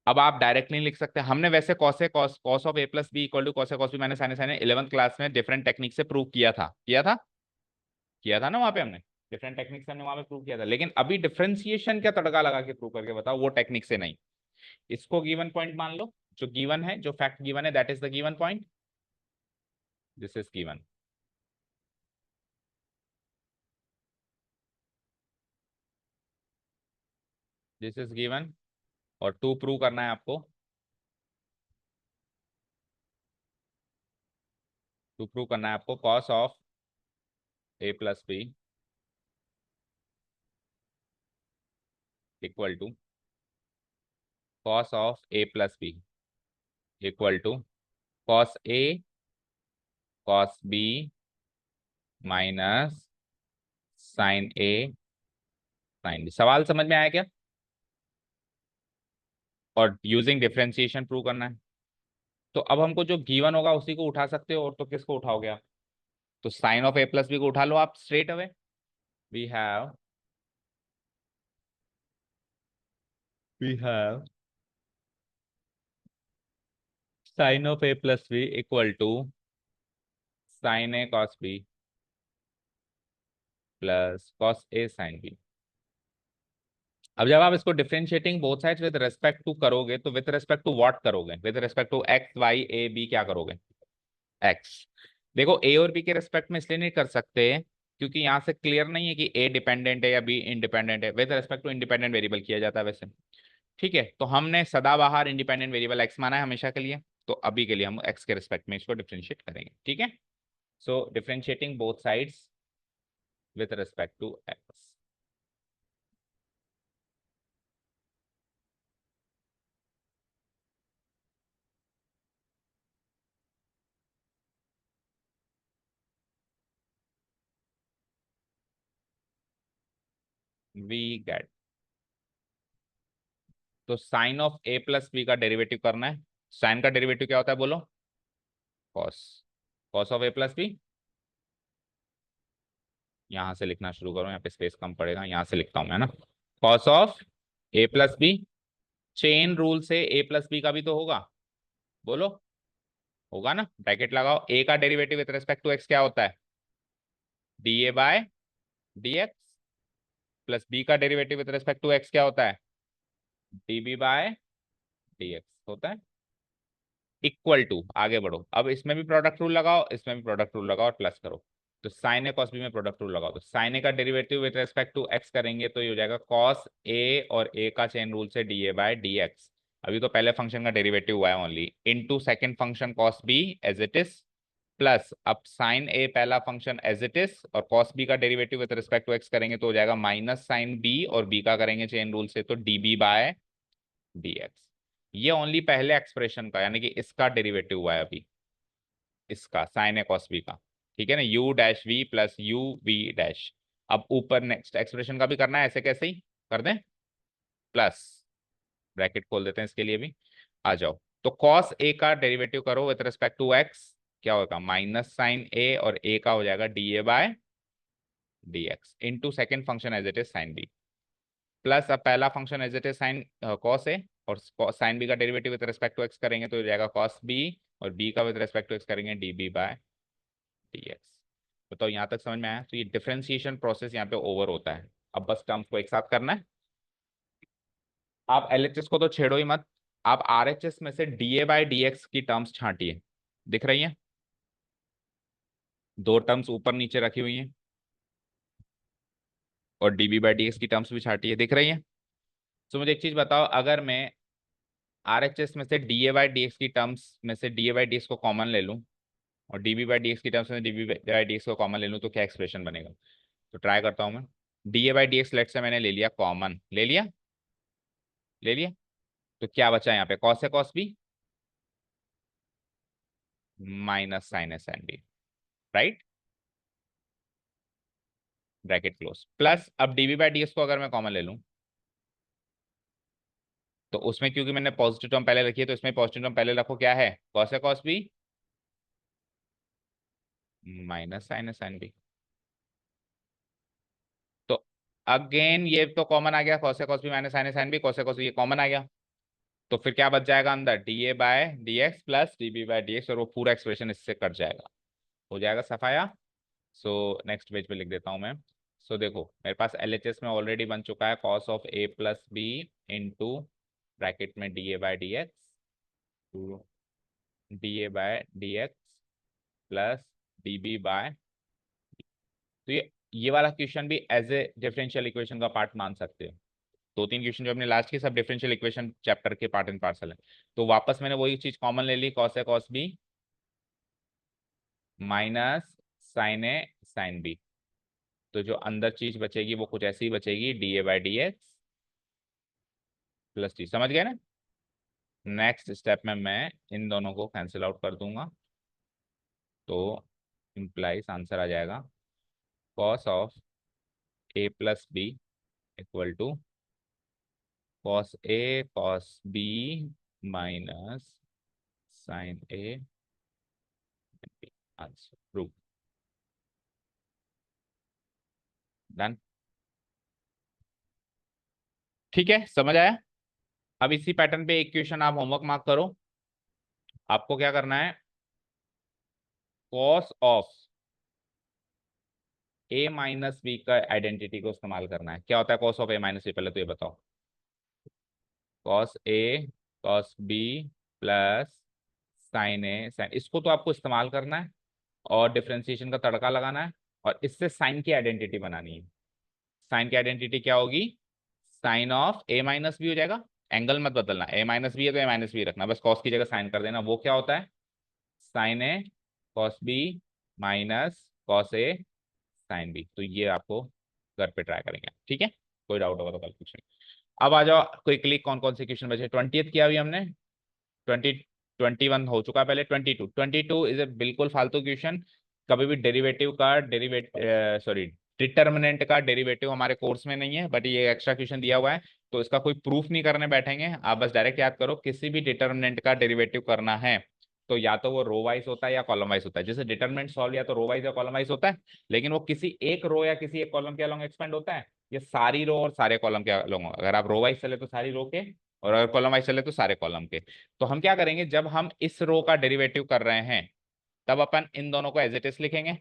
अब आप डायरेक्टली लिख सकते हैं, हमने वैसे cos cos of a plus b equal to cos a cos b minus sine a sine a 11th class में डिफरेंट टेक्निक से प्रूव किया था ना वहां पे हमने। डिफरेंट टेक्निक से हमने वहां पे प्रूव किया था, लेकिन अभी डिफरेंशिएशन क्या तड़का लगा के प्रूव करके बताओ, वो टेक्निक से नहीं। इसको गिवन पॉइंट मान लो, जो गिवन है, जो फैक्ट गिवन है, that is the given point, this is given. This is given. और टू प्रूव करना है आपको, टू प्रूव करना है आपको cos of a plus b equal to cos of a plus b equal to cos a cos b minus sine a sine b. सवाल समझ में आया क्या। और यूजिंग डिफरेंशिएशन प्रूव करना है। तो अब हमको जो गिवन होगा उसी को उठा सकते हो, और तो किसको उठाओगे आप, तो sine of a plus b को उठा लो आप straight away. We have we have sine of a plus b equal to sine a cos b plus cos a sine b. अब जब आप इसको differentiating both sides with respect to करोगे, तो विद रेस्पेक्ट टू व्हाट करोगे, with respect to x y a b क्या करोगे, x. देखो ए और बी के रेस्पेक्ट में इसलिए नहीं कर सकते क्योंकि यहाँ से क्लियर नहीं है कि ए डिपेंडेंट है या बी इंडिपेंडेंट है। With respect to independent variable किया जाता है वैसे। ठीक है, तो हमने सदाबहार इंडिपेंडेंट वेरिएबल एक्स माना है हमेशा के लिए, तो अभी के लिए हम एक्स के रिस्पेक्ट में इसको डिफरेंशिएट करेंगे। ठीक है, so differentiating both sides with respect to x. We get, तो sine of a plus b का डेरिवेटिव करना है। साइन का डेरिवेटिव क्या होता है बोलो, cos. Cos of a plus b, यहां से लिखना शुरू करो, यहाँ पे स्पेस कम पड़ेगा, यहां से लिखता हूं मैं ना। Cos of a plus b, chain rule से ए प्लस बी का भी तो होगा, बोलो होगा ना। ब्रैकेट लगाओ, ए का derivative with respect to x क्या होता है, d a by D x, plus b का derivative with respect to x क्या होता है, d b by D x होता है। इक्वल टू, आगे बढ़ो, अब इसमें भी प्रोडक्ट रूल लगाओ, इसमें भी प्रोडक्ट रूल लगाओ और प्लस करो। तो साइन ए कॉस बी में प्रोडक्ट रूल लगाओ, तो साइन ए का derivative with respect to x करेंगे तो ये हो जाएगा कॉस ए, और ए का चेन रूल से d a by D x. अभी तो पहले फंक्शन का डेरिवेटिव हुआ है only, into second function cos b as it is, plus अब साइन ए पहला फंक्शन एज इट इज, और कॉस बी का derivative with respect to x करेंगे तो हो जाएगा माइनस साइन बी, और बी का करेंगे चेन रूल से तो d b by D x. ये ओनली पहले एक्सप्रेशन का, यानी कि इसका डेरिवेटिव हुआ है अभी, इसका साइन ए कॉस बी का। ठीक है ना, u dash v plus u v dash. अब ऊपर नेक्स्ट एक्सप्रेशन का भी करना है, ऐसे कैसे ही कर दें, प्लस ब्रैकेट खोल देते हैं इसके लिए भी। आ जाओ, तो कॉस ए का डेरिवेटिव करो विद रिस्पेक्ट टू एक्स, क्या होगा माइनस साइन ए, और ए का हो जाएगा d a by D x, into second function as it is sine b, plus अब पहला function as it is sine cos a, और साइन बी का derivative with respect to x करेंगे तो हो जाएगा कॉस बी, और बी का विद रिस्पेक्ट टू एक्स करेंगे d b by D x. बताओ यहाँ तक समझ में आया। तो ये डिफरेंशिएशन प्रोसेस यहाँ पे ओवर होता है। अब बस टर्म्स को एक साथ करना है। आप एलएचएस को तो छेड़ो ही मत, आप आरएचएस में से डीए बाय डीएक्स की टर्म्स छांटिए, दिख रही है, दो टर्म्स ऊपर नीचे रखी हुई हैं, और डीबी बाय डीएक्स की टर्म्स भी छांटिए, दिख रही है। तो मुझे एक चीज बताओ, अगर मैं RHS में से DA/dx की टर्म्स में से DA/dx को कॉमन ले लूं और DB/dx की टर्म्स में DB/dx को कॉमन ले लूं तो क्या एक्सप्रेशन बनेगा? तो ट्राई करता हूं मैं। DA/dx लेट से मैंने ले लिया कॉमन, ले लिया। तो क्या बचा यहाँ पे? Cos a cos b minus sine a sine b, right, bracket close. Plus अब DB/dx को अगर मैं कॉमन ले लूं तो उसमें क्योंकि मैंने पॉजिटिव टर्म पहले रखी है तो इसमें पॉजिटिव टर्म पहले रखो, क्या है? Cos a cos b minus sine a sine B. तो अगेन ये तो कॉमन आ गया, cos A cos b minus sine a sine B, cos A cos b ये कॉमन आ गया। तो फिर क्या बच जाएगा अंदर? DA/dx प्लस DB/dx और वो पूरा एक्सप्रेशन इससे कट जाएगा, हो जाएगा सफाया। सो नेक्स्ट पेज पे लिख देता हूं मैं। सो देखो मेरे पास LHS में ऑलरेडी बन चुका है cos of a plus b into bracket में DA/dx to DA/dx plus DB/, तो ये वाला क्वेश्चन भी एज ए डिफरेंशियल इक्वेशन का पार्ट मान सकते हो। दो तीन क्वेश्चन जो हमने लास्ट की सब डिफरेंशियल इक्वेशन चैप्टर के पार्ट एंड पार्सल है। तो वापस मैंने वही चीज कॉमन ले ली, cos a cos b minus sine a sine B. तो जो अंदर चीज बचेगी वो कुछ ऐसी ही बचेगी, DA/dx प्लस टी। समझ गए ना? नेक्स्ट स्टेप में मैं इन दोनों को कैंसिल आउट कर दूंगा तो इम्प्लाइज आंसर आ जाएगा cos of a plus b equal to cos a cos b minus sine a, answer prove. Done, ठीक है, समझ आया? अब इसी पैटर्न पे एक क्वेश्चन आप होमवर्क मार्क करो। आपको क्या करना है? Cos of a minus B का आइडेंटिटी को इस्तेमाल करना है। क्या होता है cos of a minus b? पहले तो ये बताओ। Cos a cos b plus sine a sine, इसको तो आपको इस्तेमाल करना है और डिफरेंशिएशन का तड़का लगाना है और इससे साइन की आइडेंटिटी बनानी है। साइन की आइडेंटिटी क्या होगी? Sine of a minus b हो जाएगा। एंगल मत बदलना, ए माइनस बी है तो ए माइनस बी रखना, बस कॉस की जगह साइन कर देना। वो क्या होता है? Sign a cos b minus cos a sine B. तो ये आपको घर पे ट्राई करेंगे, ठीक है? कोई डाउट होगा तो कल पूछेंगे। अब आ जाओ क्विकली, कौन कौन से क्वेश्चन बचे? 20th किया अभी हमने, 21 हो चुका, पहले 22 इज ए बिल्कुल फालतू क्वेश्चन। कभी भी डेरिवेटिव का सॉरी डिटर्मिनेंट का डेरिवेटिव हमारे कोर्स में नहीं है, बट ये एक्स्ट्रा क्वेश्चन दिया हुआ है तो इसका कोई प्रूफ नहीं करने बैठेंगे। आप बस डायरेक्ट याद करो, किसी भी डिटर्मिनेंट का डेरिवेटिव करना है तो या तो वो रो वाइज होता है या कॉलम वाइज होता है। जैसे डिटर्मिनेंट सॉल्व या तो रो वाइज या कॉलम वाइज होता है, लेकिन वो किसी एक रो या किसी एक कॉलम के अलोंग एक्सपेंड होता है। ये सारी रो और सारे कॉलम के अलोंग, अगर आप रो वाइज चले तो सारी रो के, और अगर कॉलम वाइज चले तो सारे कॉलम के। तो हम क्या करेंगे, जब हम इस रो का डेरिवेटिव कर रहे हैं तब अपन इन दोनों को एज इट इज लिखेंगे।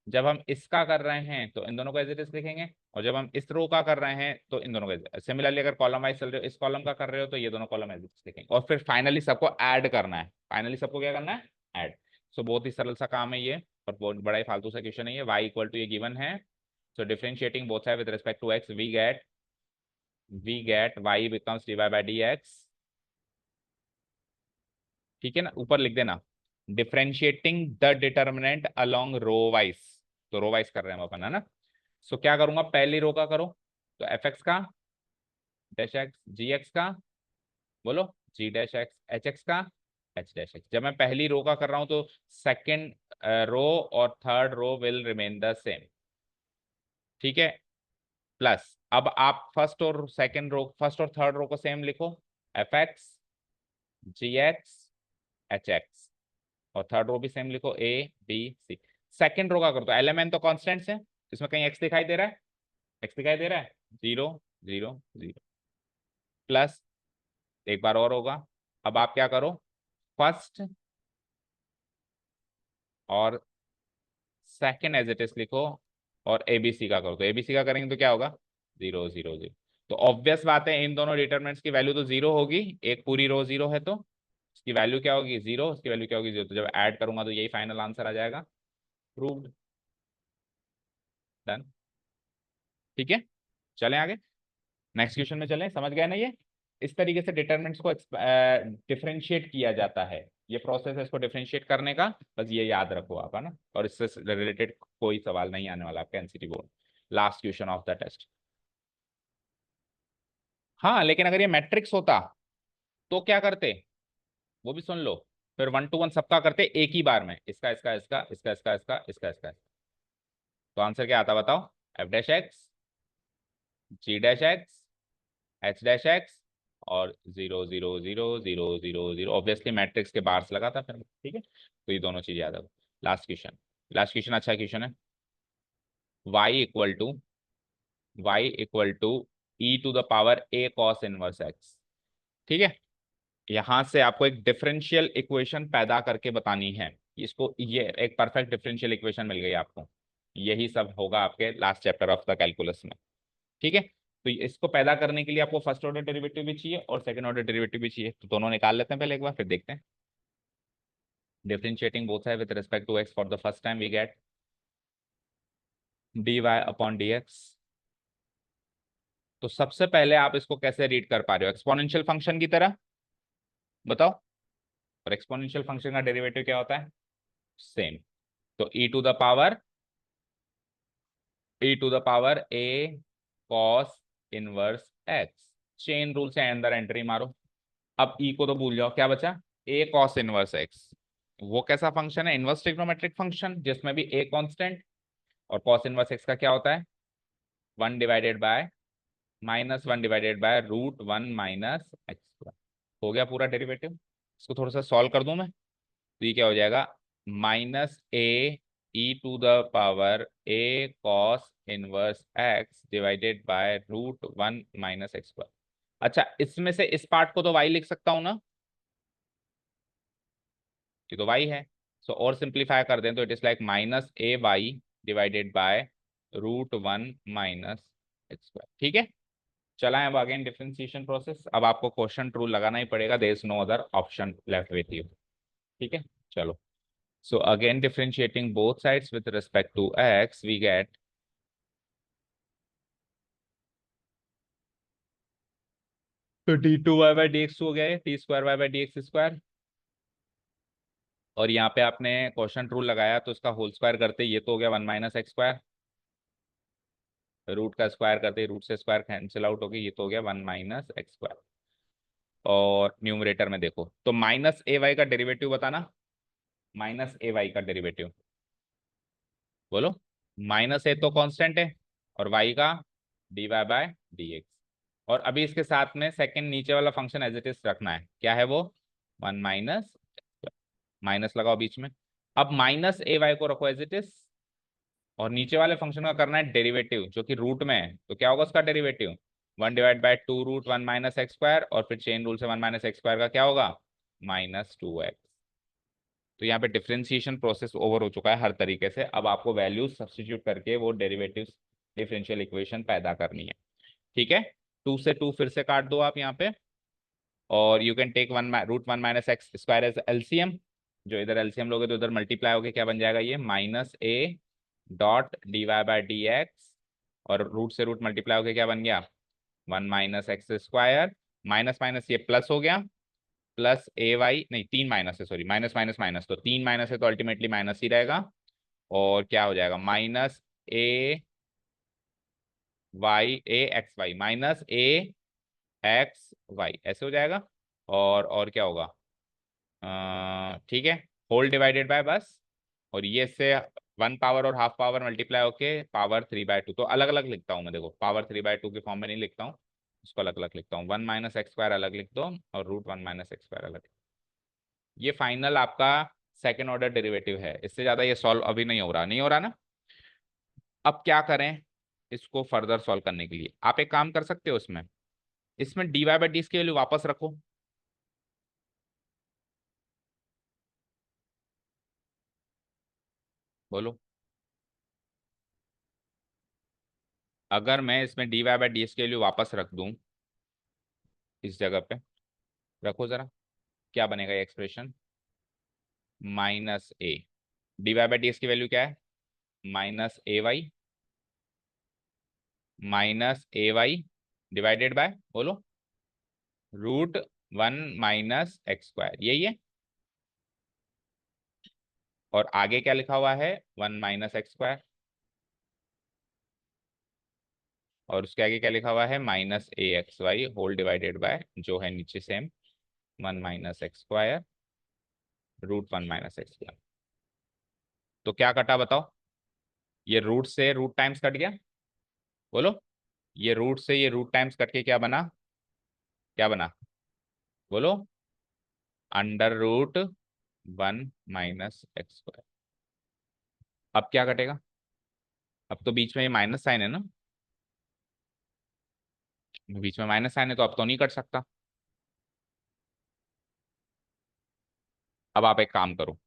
जब हम इसका कर रहे हैं तो इन दोनों को एज इट इज लिखेंगे, और जब हम इस रो का कर रहे हैं तो इन दोनों को। सिमिलरली अगर कॉलम वाइज चल रहे हो, इस कॉलम का कर रहे हो तो ये दोनों कॉलम एज इट इज लिखेंगे, और फिर फाइनली सबको ऐड करना है। फाइनली सबको क्या करना है? ऐड। सो बहुत ही सरल सा काम है ये, और बहुत बड़ा ही फालतू सा क्वेश्चन है ये। y इक्वल टू ये गिवन है, so differentiating both side with respect to x we get y becomes dy/dx। ठीक है ना? ऊपर लिख देना differentiating the determinant along row wise. तो रो वाइज कर रहे हैं हम अपन, है ना? सो क्या करूंगा, पहली रो का करो तो एफ एक्स का डैश एक्स, जी एक्स का बोलो जी डैश एक्स, एच एक्स का एच डैश एक्स। जब मैं पहली रो का कर रहा हूं तो सेकेंड रो और third row will remain the same, ठीक है? प्लस अब आप फर्स्ट और थर्ड रो को सेम लिखो, एफ एक्स जी एक्स एच एक्स, और थर्ड रो भी सेम लिखो, A B C. Second row का कर दो, एलिमेंट तो कॉन्स्टेंट्स है, इसमें कहीं एक्स दिखाई दे रहा है? एक्स दिखाई दे रहा है? 0 0 0 प्लस एक बार और होगा। अब आप क्या करो, फर्स्ट और सेकंड एज इट इज लिखो, और एबीसी का करो। तो एबीसी का करेंगे तो क्या होगा? 0 0 0। तो ऑब्वियस बात है इन दोनों डिटरमिनेंट्स की वैल्यू तो जीरो होगी, एक पूरी रो जीरो है तो इसकी वैल्यू क्या होगी? जीरो, उसकी वैल्यू क्या होगी? जीरो। तो जब ऐड करूंगा तो यही फाइनल आंसर आ जाएगा, प्रूव्ड। डन, ठीक है? चलें आगे, नेक्स्ट क्वेश्चन में चलें। समझ गए ना ये? इस तरीके से डिटरमिनेंट्स को डिफरेंशिएट किया जाता है। ये प्रोसेस है इसको डिफरेंशिएट करने का, बस ये याद रखो आप, है ना। और इससे रिलेटेड कोई सवाल नहीं आने वाला आपका NCT board. Last question of the test. हाँ, लेकिन अगर ये मैट्रिक्स होता तो क्या करते, वो भी सुन लो। फिर 1 to 1 सबका करते एक ही बार में, इसका इसका इसका इसका इसका इसका इसका इसका। तो आंसर क्या आता बताओ? F dash x, g dash x, h dash x, और 0 0 0 0 0 0 ऑब्वियसली मैट्रिक्स के बाहर से लगा था फिर, ठीक है। तो ये दोनों चीज याद रखो। लास्ट क्वेश्चन, लास्ट क्वेश्चन अच्छा क्वेश्चन है। y equal to e to the power a cos inverse x, ठीक है। यहां से आपको एक डिफरेंशियल इक्वेशन पैदा करके बतानी है। इसको, ये एक परफेक्ट डिफरेंशियल इक्वेशन मिल गई आपको। यही सब होगा आपके last chapter of the calculus में, ठीक है। तो इसको पैदा करने के लिए आपको फर्स्ट ऑर्डर डेरिवेटिव भी चाहिए और सेकंड ऑर्डर डेरिवेटिव भी चाहिए, तो दोनों निकाल लेते हैं पहले एक बार, फिर देखते हैं। Differentiating both side with respect to x for the first time we get dy upon dx। तो सबसे पहले आप इसको कैसे रीड कर पा रहे हो, एक्सपोनेंशियल फंक्शन की तरह, बताओ। और एक्सपोनेंशियल फंक्शन का डेरिवेटिव क्या होता है? सेम। तो e to the power a cos inverse x, chain rule से अंदर एंट्री मारो। अब e को तो भूल जाओ, क्या बचा? a cos inverse x। वो कैसा फंक्शन है? इनवर्स ट्रिग्नोमेट्रिक फंक्शन, जिसमें भी a कांस्टेंट। और cos इनवर्स x का क्या होता है? 1/, -1/√1 - x²। हो गया पूरा डेरिवेटिव। इसको थोड़ा सा सॉल्व कर दूं मैं, तो ये क्या हो जाएगा? -a e to the power a cos inverse x /√1 - x²। अच्छा, इसमें से इस पार्ट को तो y लिख सकता हूं ना, ये तो y है। सो और सिंप्लीफाई कर दें तो it is like -a/√1 - x², ठीक है। चलाएं अब अगेन डिफरेंशिएशन प्रोसेस। अब आपको क्वेश्चन ट्रू लगाना ही पड़ेगा, there is no other option left with you, ठीक है। चलो, so again differentiating both sides with respect to x we get तो d2y/dx हो गया है t²y/dx²। और यहाँ पे आपने क्वेश्चन रूल लगाया तो इसका होल स्क्वायर करते ये तो हो गया 1 - x²। रूट का स्क्वायर करते रूट से स्क्वायर कैंसिल आउट हो गया, ये तो हो गया 1 - x²। और न्यूमरेटर में देखो तो -ay का डेरिवेटिव बताना। -ay का डेरिवेटिव बोलो। -a तो कांस्टेंट है, और y का dy/dx। और अभी इसके साथ में सेकंड नीचे वाला फंक्शन एज इट इज रखना है, क्या है वो? 1 माइनस, माइनस लगाओ बीच में। अब -ay को रखो एज इट इज, और नीचे वाले फंक्शन का करना है डेरिवेटिव, जो कि रूट में है। तो क्या होगा उसका डेरिवेटिव? 1/2√1 - x², और फिर चेन रूल से 1 - x² का क्या होगा? -2x। तो यहाँ पे डिफरेंशिएशन प्रोसेस ओवर हो चुका है हर तरीके से। अब आपको वैल्यूज सब्स्टिट्यूट करके वो डेरिवेटिव डिफरेंशियल इक्वेशन पैदा करनी है, ठीक है। 2 से 2 फिर से काट दो आप यहाँ पे, और you can take √1 - x² as LCM. जो इधर एलसीएम लोगे तो इधर मल्टीप्लाई होके क्या बन जाएगा? ये -a.dy/dx, और रूट से रूट मल्टीप्लाई होके क्या बन गया? 1 - x²। माइनस माइनस ये प्लस हो गया, प्लस ay, नहीं 3 माइनस है, सॉरी, माइनस माइनस माइनस, तो 3 माइनस है तो अल्टीमेटली माइनस ही रहेगा। और क्या हो जाएगा? -a minus a x y ऐसे हो जाएगा। और क्या होगा? ठीक है, होल डिवाइडेड बाय बस, और ये से 1 पावर और हाफ पावर मल्टीप्लाई होके पावर 3/2। तो अलग अलग लिखता हूँ मैं, देखो पावर 3/2 के फॉर्म में नहीं लिखता हूँ, उसको अलग अलग लिखता हूँ। 1 - x² अलग लिख दो, और √1 - x² अलग। ये फाइनल आपका सेकेंड ऑर्डर डेरिवेटिव है। इससे ज्यादा ये सॉल्व अभी नहीं हो रहा, नहीं हो रहा ना। अब क्या करें इसको फर्दर सॉल्व करने के लिए? आप एक काम कर सकते हो, इसमें इसमें dy/d की वैल्यू वापस रखो। बोलो, अगर मैं इसमें dy/d की वैल्यू वापस रख दूं इस जगह पे, रखो जरा, क्या बनेगा ये एक्सप्रेशन? -a, dy/d की वैल्यू क्या है? -ay डिवाइडेड बाय, बोलो, √1 - x², यही है। और आगे क्या लिखा हुआ है, 1 - x²। और उसके आगे क्या लिखा हुआ है, -axy होल डिवाइडेड बाय, जो है नीचे सेम, 1 - x², √1 - x²। तो क्या कटा बताओ, ये रूट से रूट टाइम्स कट गया, बोलो। ये रूट से ये रूट टाइम्स कट के क्या बना, क्या बना, बोलो, √1 - x²। अब क्या कटेगा, अब तो बीच में ये माइनस साइन है ना, बीच में माइनस साइन है तो अब तो नहीं कट सकता। अब आप एक काम करो,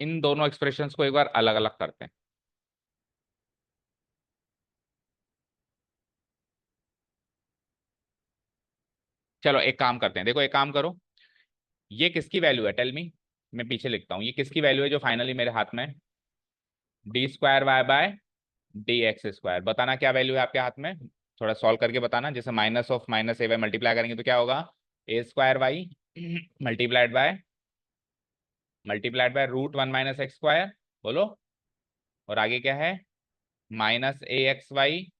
इन दोनों एक्सप्रेशंस को एक बार अलग अलग करते हैं। चलो एक काम करते हैं, देखो एक काम करो, ये किसकी वैल्यू है, टेल मी। मैं पीछे लिखता हूँ, ये किसकी वैल्यू है जो फाइनली मेरे हाथ में, d²y/dx²। बताना क्या वैल्यू है आपके हाथ में, थोड़ा सॉल्व करके बताना। जैसे -(-a) मल्टीप्लाई करेंगे तो क्या होगा, a²y मल्टीप्लाइड बाय √1 - x², बोलो। और आगे क्या है, -axy,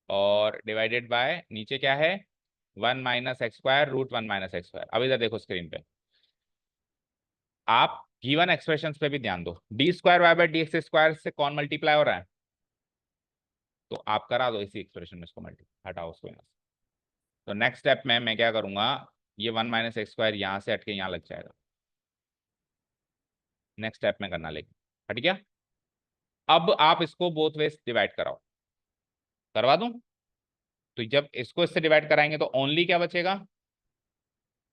और डिवाइडेड बाय नीचे क्या है, 1 - x², √1 - x²। अब इधर देखो स्क्रीन पे, आप गिवन एक्सप्रेशंस पे भी ध्यान दो। d²y/dx² से कौन मल्टीप्लाई हो रहा है, तो आप करा दो इसी एक्सप्रेशन में इसको मल्टीप्लाई, हटाओ उसको यहाँ से। तो नेक्स्ट स्टेप में मैं क्या करूंगा, ये 1 - x² यहाँ से हट के यहाँ लग जाएगा। नेक्स्ट स्टेप में करना, लेकिन हट गया। अब आप इसको बोथ वेज डिवाइड कराओ, करवा दूं। तो जब इसको इससे डिवाइड कराएंगे तो ओनली क्या बचेगा,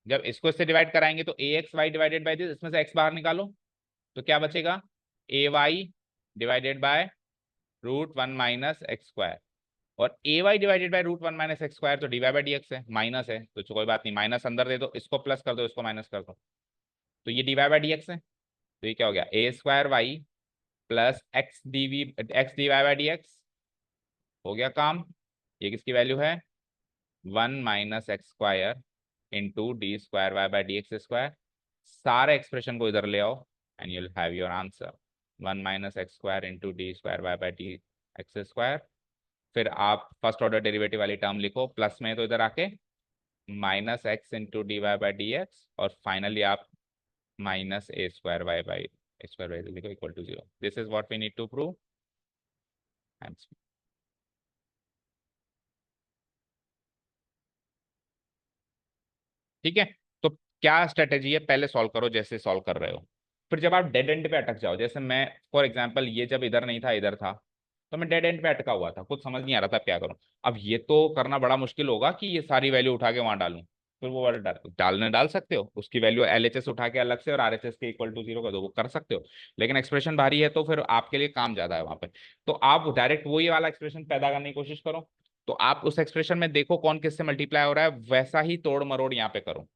जब इसको इससे डिवाइड कराएंगे तो ax y divided by this, इसमें से x बाहर निकालो तो क्या बचेगा, ay डिवाइडेड बाय √1 - x²। और ay डिवाइडेड बाय √1 - x² तो dy/dx है, माइनस है तो कोई बात नहीं, माइनस अंदर दे दो, इसको प्लस कर दो, इसको माइनस कर दो, तो ये dy/dx है। तो ये क्या हो गया, a²y प्लस x dy/dx, हो गया काम। ये किसकी वैल्यू है, 1 - x² इंटू d²y/dx²। सारे एक्सप्रेशन को इधर ले आओ and you'll have your answer, 1 - x² into d²y/dx²। फिर आप फर्स्ट ऑर्डर डेरिवेटिव वाली टर्म लिखो प्लस में, तो इधर आके -x इंटू dy/dx, और फाइनली आप -a²y/a² लिखो equal to 0। This is what we need to prove. ठीक है, तो क्या स्ट्रेटेजी है, पहले सॉल्व करो जैसे सॉल्व कर रहे हो। फिर जब आप डेड एंड पे अटक जाओ, जैसे मैं फॉर एग्जांपल ये जब इधर नहीं था इधर था, तो मैं डेड एंड पे अटका हुआ था, कुछ समझ नहीं आ रहा था क्या करूं। अब ये तो करना बड़ा मुश्किल होगा कि ये सारी वैल्यू उठा के वहां डालूं, फिर वो वाला डालने डाल सकते हो, उसकी वैल्यू एलएचएस उठा के अलग से और आरएचएस के इक्वल टू 0 कर दो, वो कर सकते हो। लेकिन एक्सप्रेशन भारी है तो फिर आपके लिए काम ज्यादा है वहां पे। तो आप डायरेक्ट वही वाला एक्सप्रेशन पैदा करने की कोशिश करो। तो आप उस एक्सप्रेशन में देखो कौन किससे मल्टीप्लाई हो रहा है, वैसा ही तोड़ मरोड़ यहाँ पे करो।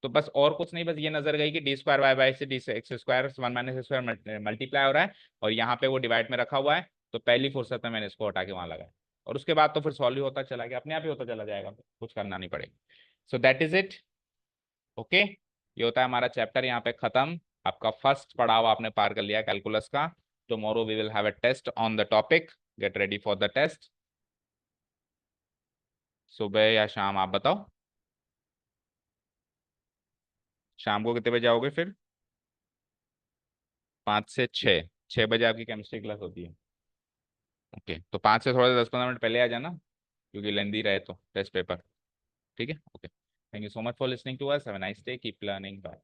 तो बस और कुछ नहीं, बस ये नजर गई कि d²y/, से d(x²) 1 - x² मल्टीप्लाई हो रहा है, और यहाँ पे वो डिवाइड में रखा हुआ है, तो पहली फुर्सत में मैंने इसको हटा के वहां लगाया। और उसके बाद तो फिर सॉल्व ही होता चला गया, अपने आप ही होता चला जाएगा, कुछ करना नहीं पड़ेगा। So that is it. Okay, ये होता है हमारा चैप्टर यहाँ पे खत्म। आपका फर्स्ट पड़ाव आपने पार कर लिया कैलकुलस का। Tomorrow we will have a test on the topic, get ready for the test. सुबह या शाम आप बताओ, शाम को कितने बजे आओगे फिर, 5 से 6, 6 बजे आपकी केमिस्ट्री क्लास होती है। ओके, तो 5 से थोड़ा 10-15 मिनट पहले आ जाना, क्योंकि लेंदी रहे तो टेस्ट पेपर। ठीक है, okay, thank you so much for listening to us, have a nice day, keep learning, bye.